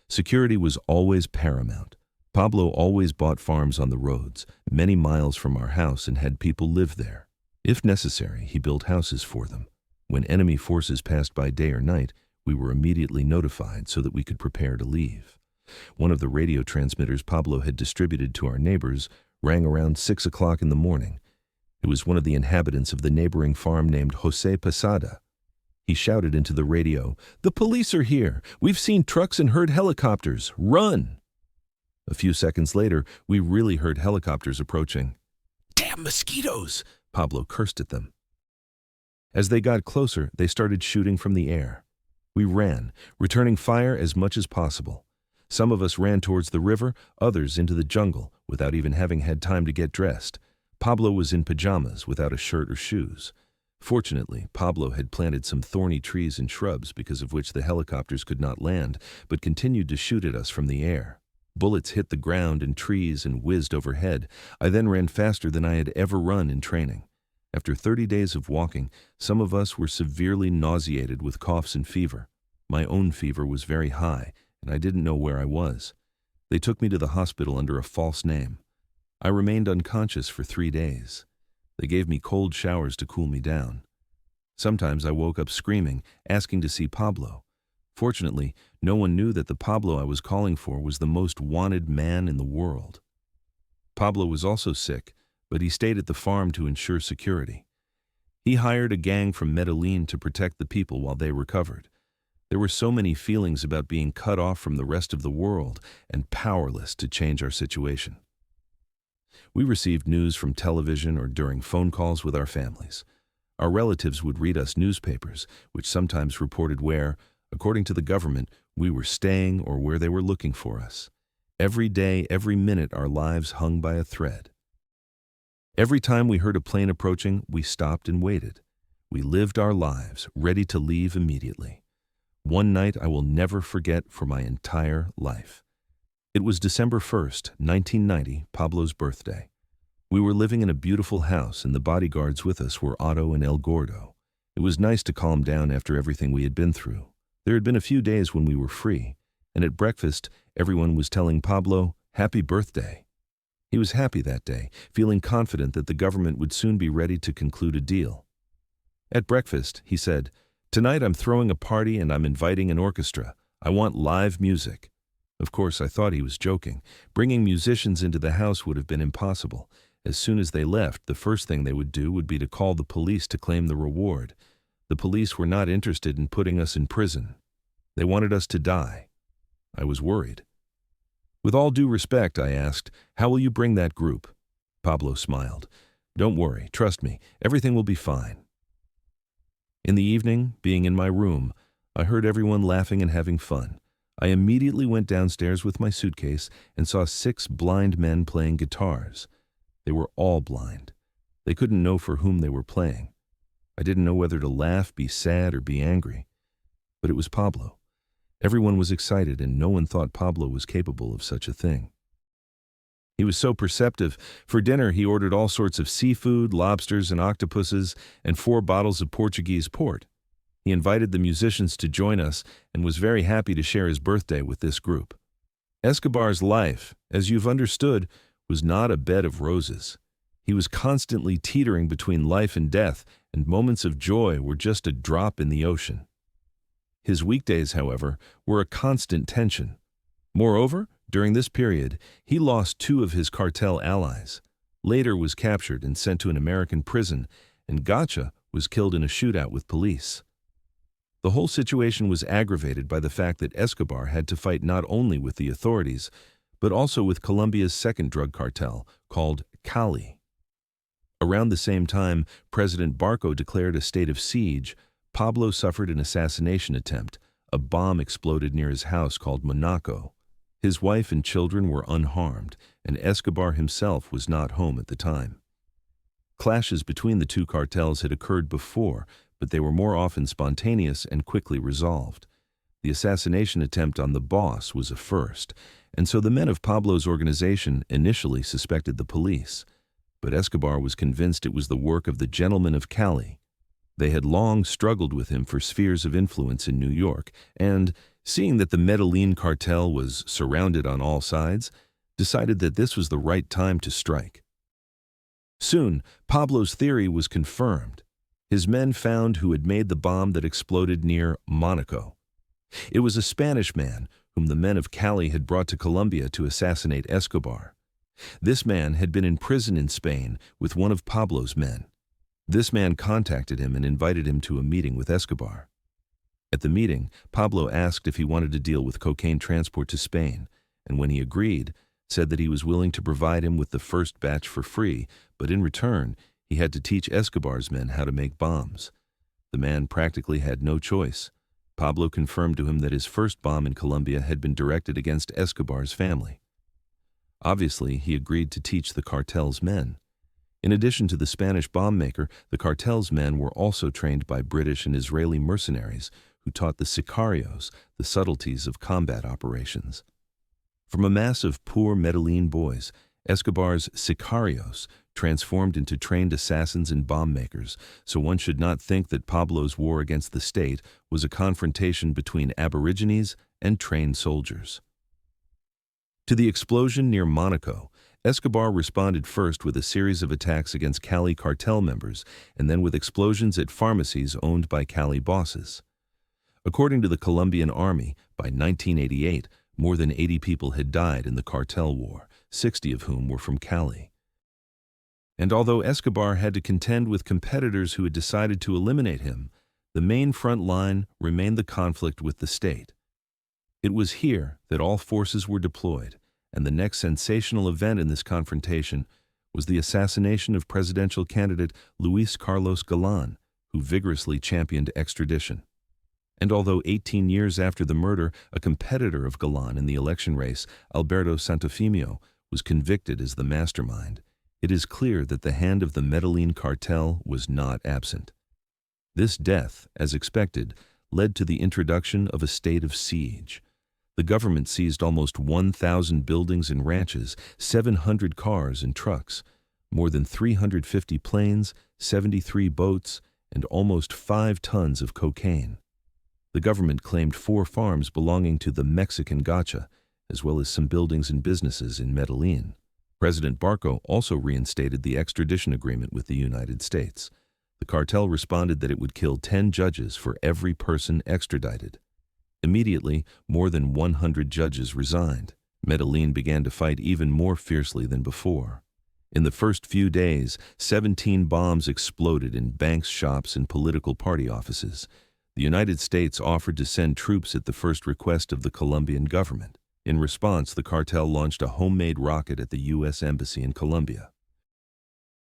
Security was always paramount. Pablo always bought farms on the roads, many miles from our house, and had people live there. If necessary, he built houses for them. When enemy forces passed by day or night, we were immediately notified so that we could prepare to leave. One of the radio transmitters Pablo had distributed to our neighbors rang around 6 o'clock in the morning. It was one of the inhabitants of the neighboring farm named Jose Posada. He shouted into the radio, "The police are here! We've seen trucks and heard helicopters! Run!" A few seconds later, we really heard helicopters approaching. "Damn mosquitoes!" Pablo cursed at them. As they got closer, they started shooting from the air. We ran, returning fire as much as possible. Some of us ran towards the river, others into the jungle, without even having had time to get dressed. Pablo was in pajamas, without a shirt or shoes. Fortunately, Pablo had planted some thorny trees and shrubs because of which the helicopters could not land, but continued to shoot at us from the air. Bullets hit the ground and trees and whizzed overhead. I then ran faster than I had ever run in training. After 30 days of walking, some of us were severely nauseated with coughs and fever. My own fever was very high, and I didn't know where I was. They took me to the hospital under a false name. I remained unconscious for 3 days. They gave me cold showers to cool me down. Sometimes I woke up screaming, asking to see Pablo. Fortunately, no one knew that the Pablo I was calling for was the most wanted man in the world. Pablo was also sick, but he stayed at the farm to ensure security. He hired a gang from Medellín to protect the people while they recovered. There were so many feelings about being cut off from the rest of the world and powerless to change our situation. We received news from television or during phone calls with our families. Our relatives would read us newspapers, which sometimes reported where, according to the government, we were staying or where they were looking for us. Every day, every minute, our lives hung by a thread. Every time we heard a plane approaching, we stopped and waited. We lived our lives, ready to leave immediately. One night I will never forget for my entire life. It was December 1st, 1990, Pablo's birthday. We were living in a beautiful house, and the bodyguards with us were Otto and El Gordo. It was nice to calm down after everything we had been through. There had been a few days when we were free, and at breakfast, everyone was telling Pablo, "Happy birthday." He was happy that day, feeling confident that the government would soon be ready to conclude a deal. At breakfast, he said, "Tonight I'm throwing a party and I'm inviting an orchestra. I want live music." Of course, I thought he was joking. Bringing musicians into the house would have been impossible. As soon as they left, the first thing they would do would be to call the police to claim the reward. The police were not interested in putting us in prison. They wanted us to die. I was worried. With all due respect, I asked, "How will you bring that group?" Pablo smiled. "Don't worry, trust me, everything will be fine." In the evening, being in my room, I heard everyone laughing and having fun. I immediately went downstairs with my suitcase and saw 6 blind men playing guitars. They were all blind. They couldn't know for whom they were playing. I didn't know whether to laugh, be sad, or be angry. But it was Pablo. Everyone was excited, and no one thought Pablo was capable of such a thing. He was so perceptive. For dinner, he ordered all sorts of seafood, lobsters and octopuses, and 4 bottles of Portuguese port. He invited the musicians to join us and was very happy to share his birthday with this group. Escobar's life, as you've understood, was not a bed of roses. He was constantly teetering between life and death, and moments of joy were just a drop in the ocean. His weekdays, however, were a constant tension. Moreover, during this period, he lost 2 of his cartel allies, later was captured and sent to an American prison, and Gacha was killed in a shootout with police. The whole situation was aggravated by the fact that Escobar had to fight not only with the authorities, but also with Colombia's second drug cartel, called Cali. Around the same time President Barco declared a state of siege, Pablo suffered an assassination attempt. A bomb exploded near his house called Monaco. His wife and children were unharmed, and Escobar himself was not home at the time. Clashes between the two cartels had occurred before, but they were more often spontaneous and quickly resolved. The assassination attempt on the boss was a first, and so the men of Pablo's organization initially suspected the police. But Escobar was convinced it was the work of the gentlemen of Cali. They had long struggled with him for spheres of influence in New York, and, seeing that the Medellín cartel was surrounded on all sides, decided that this was the right time to strike. Soon, Pablo's theory was confirmed. His men found who had made the bomb that exploded near Monaco. It was a Spanish man whom the men of Cali had brought to Colombia to assassinate Escobar. This man had been in prison in Spain with one of Pablo's men. This man contacted him and invited him to a meeting with Escobar. At the meeting, Pablo asked if he wanted to deal with cocaine transport to Spain, and when he agreed, said that he was willing to provide him with the first batch for free, but in return, he had to teach Escobar's men how to make bombs. The man practically had no choice. Pablo confirmed to him that his first bomb in Colombia had been directed against Escobar's family. Obviously, he agreed to teach the cartel's men. In addition to the Spanish bomb maker, the cartel's men were also trained by British and Israeli mercenaries who taught the sicarios the subtleties of combat operations. From a mass of poor Medellín boys, Escobar's sicarios transformed into trained assassins and bomb makers, so one should not think that Pablo's war against the state was a confrontation between aborigines and trained soldiers. To the explosion near Monaco, Escobar responded first with a series of attacks against Cali cartel members and then with explosions at pharmacies owned by Cali bosses. According to the Colombian army, by 1988, more than 80 people had died in the cartel war, 60 of whom were from Cali. And although Escobar had to contend with competitors who had decided to eliminate him, the main front line remained the conflict with the state. It was here that all forces were deployed, and the next sensational event in this confrontation was the assassination of presidential candidate Luis Carlos Galán, who vigorously championed extradition. And although 18 years after the murder, a competitor of Galán in the election race, Alberto Santofimio, was convicted as the mastermind, it is clear that the hand of the Medellín cartel was not absent. This death, as expected, led to the introduction of a state of siege. The government seized almost 1,000 buildings and ranches, 700 cars and trucks, more than 350 planes, 73 boats, and almost 5 tons of cocaine. The government claimed 4 farms belonging to the Mexican Gacha, as well as some buildings and businesses in Medellín. President Barco also reinstated the extradition agreement with the United States. The cartel responded that it would kill 10 judges for every person extradited. Immediately, more than 100 judges resigned. Medellín began to fight even more fiercely than before. In the first few days, 17 bombs exploded in banks, shops, and political party offices. The United States offered to send troops at the first request of the Colombian government. In response, the cartel launched a homemade rocket at the U.S. Embassy in Colombia.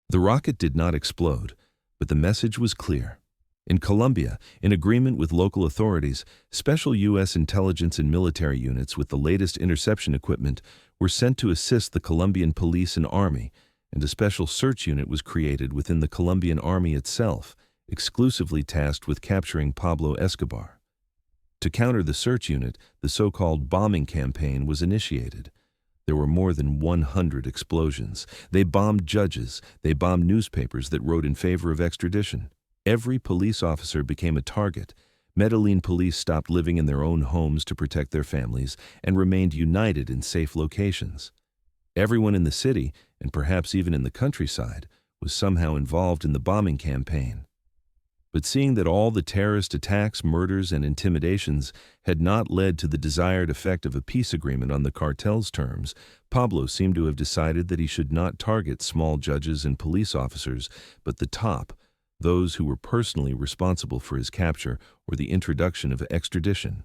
The rocket did not explode, but the message was clear. In Colombia, in agreement with local authorities, special U.S. intelligence and military units with the latest interception equipment were sent to assist the Colombian police and army, and a special search unit was created within the Colombian army itself, exclusively tasked with capturing Pablo Escobar. To counter the search unit, the so-called bombing campaign was initiated. There were more than 100 explosions. They bombed judges. They bombed newspapers that wrote in favor of extradition. Every police officer became a target. Medellín police stopped living in their own homes to protect their families and remained united in safe locations. Everyone in the city, and perhaps even in the countryside, was somehow involved in the bombing campaign. But seeing that all the terrorist attacks, murders, and intimidations had not led to the desired effect of a peace agreement on the cartel's terms, Pablo seemed to have decided that he should not target small judges and police officers, but the top, those who were personally responsible for his capture or the introduction of extradition.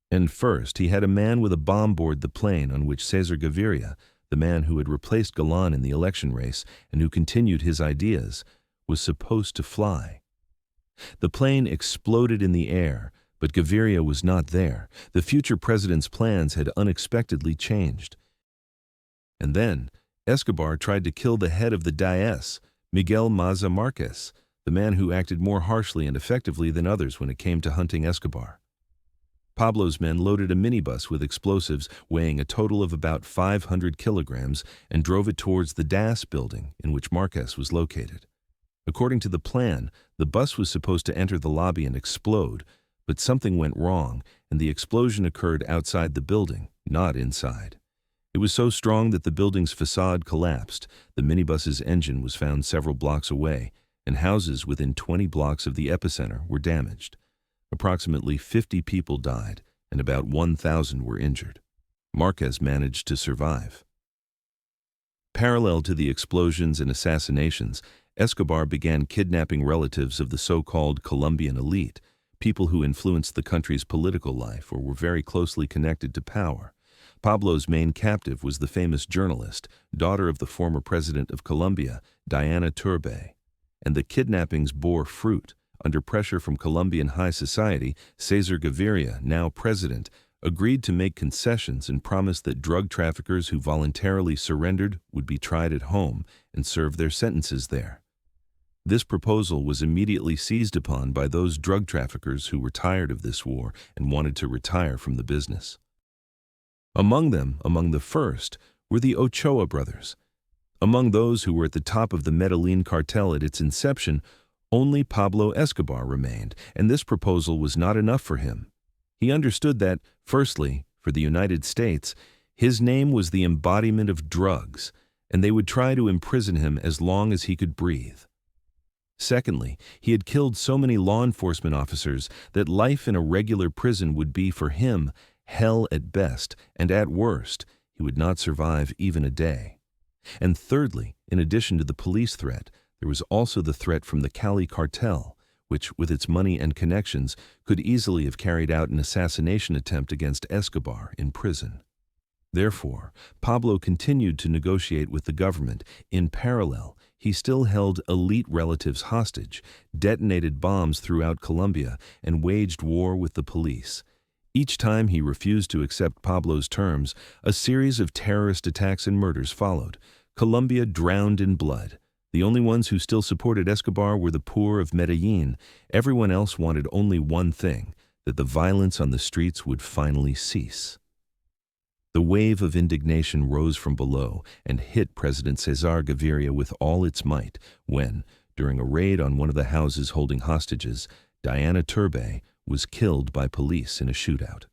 And first, he had a man with a bomb board the plane on which Cesar Gaviria, the man who had replaced Galan in the election race and who continued his ideas, was supposed to fly. The plane exploded in the air, but Gaviria was not there. The future president's plans had unexpectedly changed. And then, Escobar tried to kill the head of the Diez, Miguel Maza Marquez, the man who acted more harshly and effectively than others when it came to hunting Escobar. Pablo's men loaded a minibus with explosives weighing a total of about 500 kilograms and drove it towards the DAS building in which Marquez was located. According to the plan, the bus was supposed to enter the lobby and explode, but something went wrong, and the explosion occurred outside the building, not inside. It was so strong that the building's facade collapsed. The minibus's engine was found several blocks away, and houses within 20 blocks of the epicenter were damaged. Approximately 50 people died, and about 1,000 were injured. Marquez managed to survive. Parallel to the explosions and assassinations, Escobar began kidnapping relatives of the so-called Colombian elite, people who influenced the country's political life or were very closely connected to power. Pablo's main captive was the famous journalist, daughter of the former president of Colombia, Diana Turbay. And the kidnappings bore fruit. Under pressure from Colombian high society, Cesar Gaviria, now president, agreed to make concessions and promised that drug traffickers who voluntarily surrendered would be tried at home and serve their sentences there. This proposal was immediately seized upon by those drug traffickers who were tired of this war and wanted to retire from the business. Among the first, were the Ochoa brothers. Among those who were at the top of the Medellín Cartel at its inception, only Pablo Escobar remained, and this proposal was not enough for him. He understood that, firstly, for the United States, his name was the embodiment of drugs, and they would try to imprison him as long as he could breathe. Secondly, he had killed so many law enforcement officers that life in a regular prison would be for him hell at best, and at worst, he would not survive even a day. And thirdly, in addition to the police threat, there was also the threat from the Cali cartel, which, with its money and connections, could easily have carried out an assassination attempt against Escobar in prison. Therefore, Pablo continued to negotiate with the government. In parallel, he still held elite relatives hostage, detonated bombs throughout Colombia, and waged war with the police. Each time he refused to accept Pablo's terms, a series of terrorist attacks and murders followed. Colombia drowned in blood. The only ones who still supported Escobar were the poor of Medellín. Everyone else wanted only one thing, that the violence on the streets would finally cease. The wave of indignation rose from below and hit President Cesar Gaviria with all its might when, during a raid on one of the houses holding hostages, Diana Turbay was killed by police in a shootout.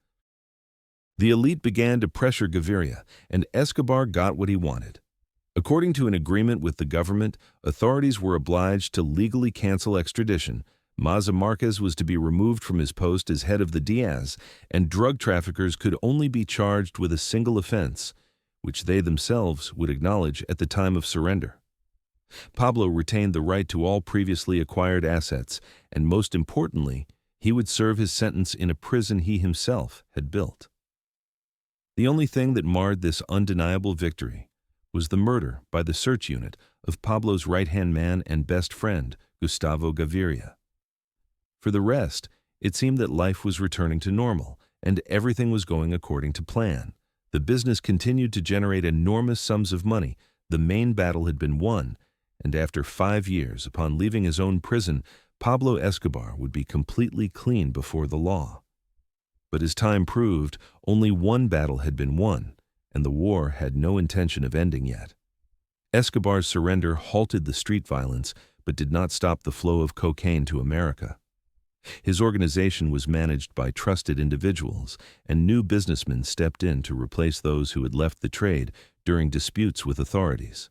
The elite began to pressure Gaviria, and Escobar got what he wanted. According to an agreement with the government, authorities were obliged to legally cancel extradition. Maza Marquez was to be removed from his post as head of the Diaz, and drug traffickers could only be charged with a single offense, which they themselves would acknowledge at the time of surrender. Pablo retained the right to all previously acquired assets, and most importantly, he would serve his sentence in a prison he himself had built. The only thing that marred this undeniable victory was the murder by the search unit of Pablo's right-hand man and best friend, Gustavo Gaviria. For the rest, it seemed that life was returning to normal, and everything was going according to plan. The business continued to generate enormous sums of money. The main battle had been won, and after 5 years, upon leaving his own prison, Pablo Escobar would be completely clean before the law. But as time proved, only one battle had been won, and the war had no intention of ending yet. Escobar's surrender halted the street violence, but did not stop the flow of cocaine to America. His organization was managed by trusted individuals, and new businessmen stepped in to replace those who had left the trade during disputes with authorities.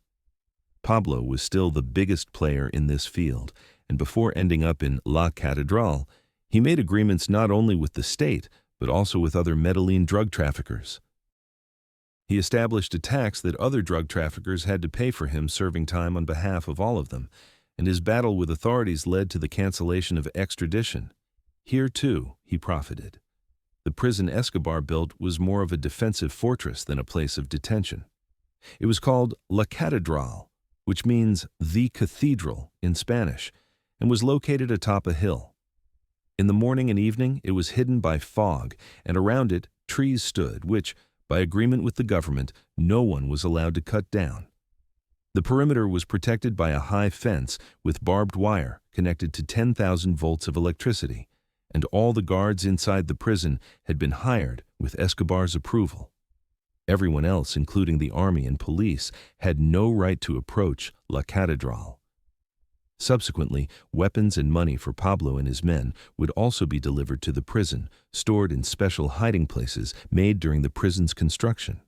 Pablo was still the biggest player in this field, and before ending up in La Catedral, he made agreements not only with the state, but also with other Medellín drug traffickers. He established a tax that other drug traffickers had to pay for him serving time on behalf of all of them, and his battle with authorities led to the cancellation of extradition. Here, too, he profited. The prison Escobar built was more of a defensive fortress than a place of detention. It was called La Catedral, which means the cathedral in Spanish, and was located atop a hill. In the morning and evening, it was hidden by fog, and around it, trees stood, which, by agreement with the government, no one was allowed to cut down. The perimeter was protected by a high fence with barbed wire connected to 10,000 volts of electricity, and all the guards inside the prison had been hired with Escobar's approval. Everyone else, including the army and police, had no right to approach La Catedral. Subsequently, weapons and money for Pablo and his men would also be delivered to the prison, stored in special hiding places made during the prison's construction.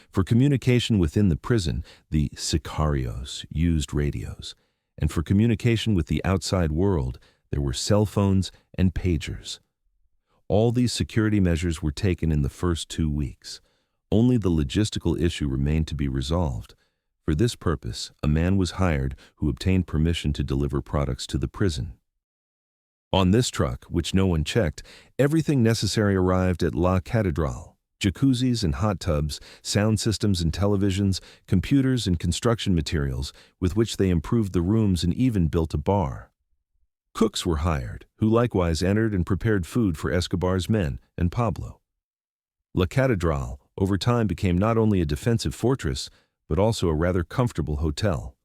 For communication within the prison, the sicarios used radios, and for communication with the outside world, there were cell phones and pagers. All these security measures were taken in the first 2 weeks. Only the logistical issue remained to be resolved. For this purpose, a man was hired who obtained permission to deliver products to the prison. On this truck, which no one checked, everything necessary arrived at La Catedral: jacuzzis and hot tubs, sound systems and televisions, computers and construction materials, with which they improved the rooms and even built a bar. Cooks were hired, who likewise entered and prepared food for Escobar's men and Pablo. La Catedral over time became not only a defensive fortress, but also a rather comfortable hotel.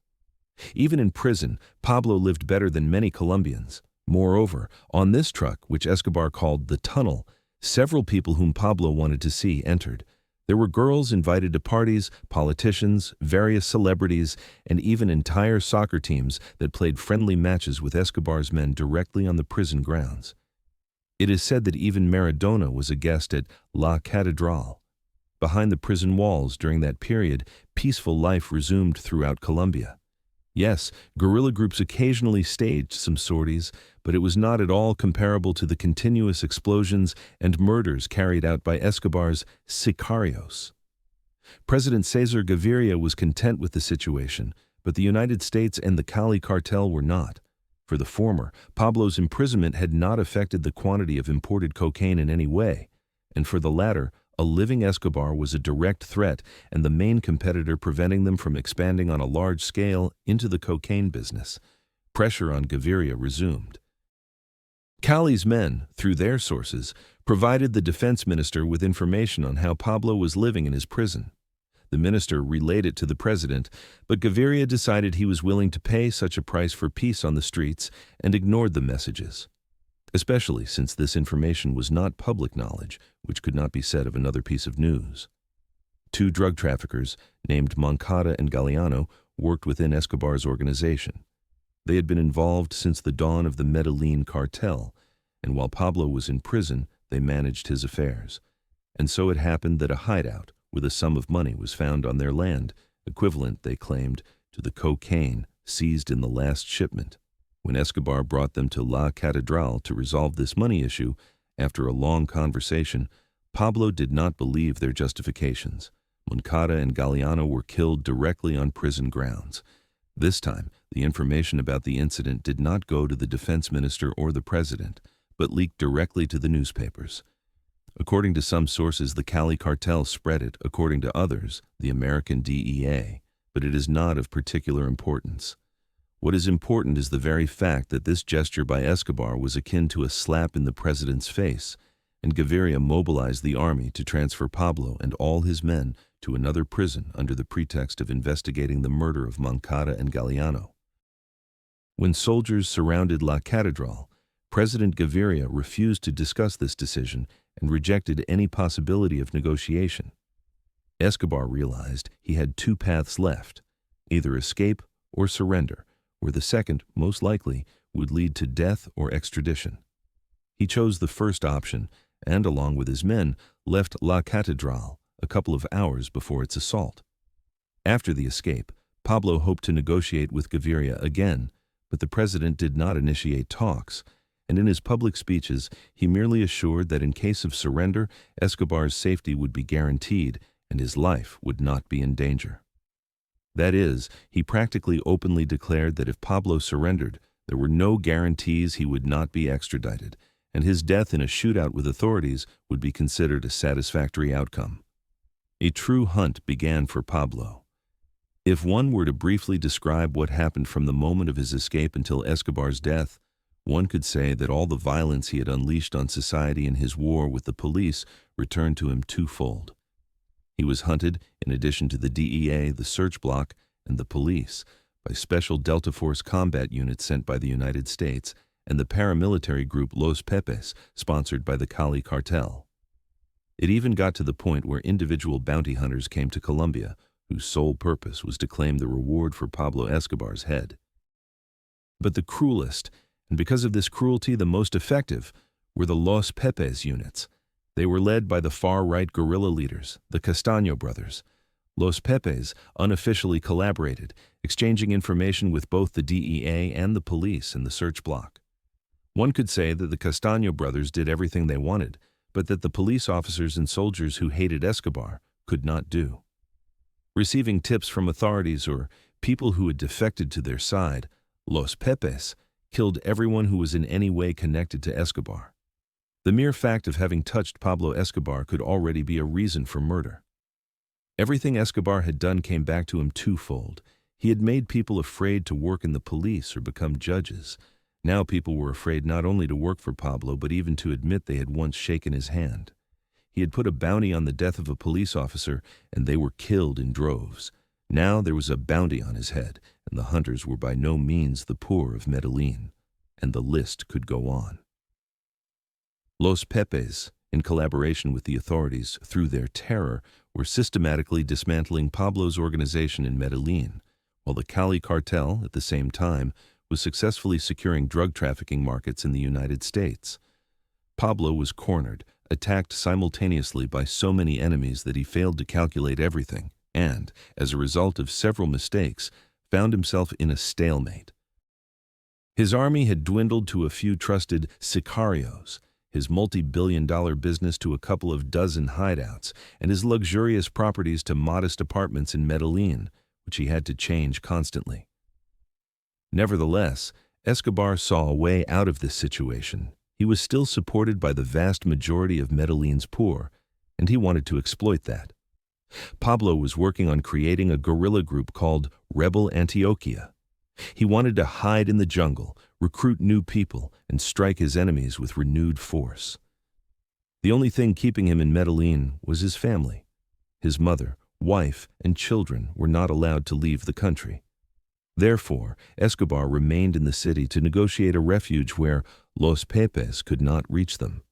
Even in prison, Pablo lived better than many Colombians. Moreover, on this truck, which Escobar called the tunnel, several people whom Pablo wanted to see entered. There were girls invited to parties, politicians, various celebrities, and even entire soccer teams that played friendly matches with Escobar's men directly on the prison grounds. It is said that even Maradona was a guest at La Catedral. Behind the prison walls during that period, peaceful life resumed throughout Colombia. Yes, guerrilla groups occasionally staged some sorties, but it was not at all comparable to the continuous explosions and murders carried out by Escobar's sicarios. President Cesar Gaviria was content with the situation, but the United States and the Cali cartel were not. For the former, Pablo's imprisonment had not affected the quantity of imported cocaine in any way, and for the latter, a living Escobar was a direct threat and the main competitor preventing them from expanding on a large scale into the cocaine business. Pressure on Gaviria resumed. Cali's men, through their sources, provided the defense minister with information on how Pablo was living in his prison. The minister relayed it to the president, but Gaviria decided he was willing to pay such a price for peace on the streets and ignored the messages, especially since this information was not public knowledge, which could not be said of another piece of news. 2 drug traffickers, named Moncada and Galeano, worked within Escobar's organization. They had been involved since the dawn of the Medellín Cartel, and while Pablo was in prison, they managed his affairs. And so it happened that a hideout with a sum of money was found on their land, equivalent, they claimed, to the cocaine seized in the last shipment. When Escobar brought them to La Catedral to resolve this money issue, after a long conversation, Pablo did not believe their justifications. Moncada and Galeano were killed directly on prison grounds. This time, the information about the incident did not go to the defense minister or the president, but leaked directly to the newspapers. According to some sources, the Cali cartel spread it, according to others, the American DEA, but it is not of particular importance. What is important is the very fact that this gesture by Escobar was akin to a slap in the president's face, and Gaviria mobilized the army to transfer Pablo and all his men to another prison under the pretext of investigating the murder of Moncada and Galeano. When soldiers surrounded La Catedral, President Gaviria refused to discuss this decision and rejected any possibility of negotiation. Escobar realized he had 2 paths left, either escape or surrender, where the second, most likely, would lead to death or extradition. He chose the first option and, along with his men, left La Catedral a couple of hours before its assault. After the escape, Pablo hoped to negotiate with Gaviria again, but the president did not initiate talks, and in his public speeches he merely assured that in case of surrender, Escobar's safety would be guaranteed and his life would not be in danger. That is, he practically openly declared that if Pablo surrendered, there were no guarantees he would not be extradited, and his death in a shootout with authorities would be considered a satisfactory outcome. A true hunt began for Pablo. If one were to briefly describe what happened from the moment of his escape until Escobar's death, one could say that all the violence he had unleashed on society in his war with the police returned to him twofold. He was hunted, in addition to the DEA, the search block, and the police, by special Delta Force combat units sent by the United States and the paramilitary group Los Pepes, sponsored by the Cali cartel. It even got to the point where individual bounty hunters came to Colombia, whose sole purpose was to claim the reward for Pablo Escobar's head. But the cruelest, and because of this cruelty the most effective, were the Los Pepes units. They were led by the far-right guerrilla leaders, the Castaño brothers. Los Pepes unofficially collaborated, exchanging information with both the DEA and the police in the search block. One could say that the Castaño brothers did everything they wanted, but that the police officers and soldiers who hated Escobar could not do. Receiving tips from authorities or people who had defected to their side, Los Pepes killed everyone who was in any way connected to Escobar. The mere fact of having touched Pablo Escobar could already be a reason for murder. Everything Escobar had done came back to him twofold. He had made people afraid to work in the police or become judges. Now people were afraid not only to work for Pablo, but even to admit they had once shaken his hand. He had put a bounty on the death of a police officer, and they were killed in droves. Now there was a bounty on his head, and the hunters were by no means the poor of Medellín, and the list could go on. Los Pepes, in collaboration with the authorities through their terror, were systematically dismantling Pablo's organization in Medellín, while the Cali cartel, at the same time, was successfully securing drug trafficking markets in the United States. Pablo was cornered, attacked simultaneously by so many enemies that he failed to calculate everything, and, as a result of several mistakes, found himself in a stalemate. His army had dwindled to a few trusted sicarios, his multi-billion-dollar business to a couple of dozen hideouts, and his luxurious properties to modest apartments in Medellín, which he had to change constantly. Nevertheless, Escobar saw a way out of this situation. He was still supported by the vast majority of Medellín's poor, and he wanted to exploit that. Pablo was working on creating a guerrilla group called Rebel Antioquia. He wanted to hide in the jungle, recruit new people, and strike his enemies with renewed force. The only thing keeping him in Medellín was his family. His mother, wife, and children were not allowed to leave the country. Therefore, Escobar remained in the city to negotiate a refuge where Los Pepes could not reach them.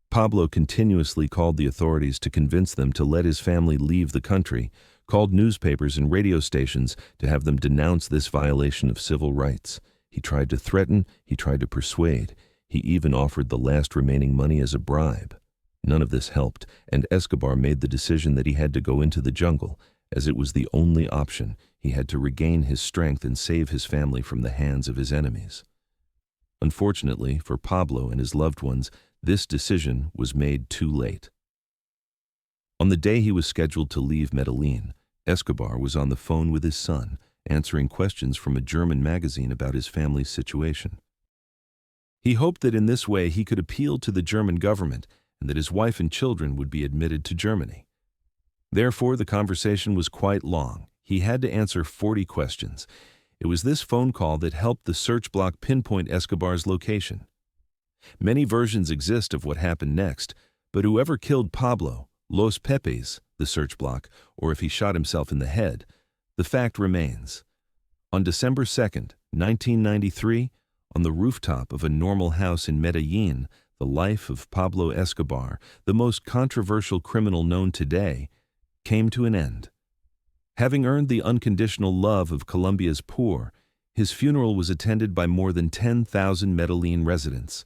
Pablo continuously called the authorities to convince them to let his family leave the country, called newspapers and radio stations to have them denounce this violation of civil rights. He tried to threaten, he tried to persuade, he even offered the last remaining money as a bribe. None of this helped, and Escobar made the decision that he had to go into the jungle, as it was the only option. He had to regain his strength and save his family from the hands of his enemies. Unfortunately for Pablo and his loved ones, this decision was made too late. On the day he was scheduled to leave Medellín, Escobar was on the phone with his son, answering questions from a German magazine about his family's situation. He hoped that in this way he could appeal to the German government and that his wife and children would be admitted to Germany. Therefore, the conversation was quite long. He had to answer 40 questions. It was this phone call that helped the search block pinpoint Escobar's location. Many versions exist of what happened next, but whoever killed Pablo, Los Pepes, the search block, or if he shot himself in the head, the fact remains. On December 2nd, 1993, on the rooftop of a normal house in Medellín, the life of Pablo Escobar, the most controversial criminal known today, came to an end. Having earned the unconditional love of Colombia's poor, his funeral was attended by more than 10,000 Medellín residents.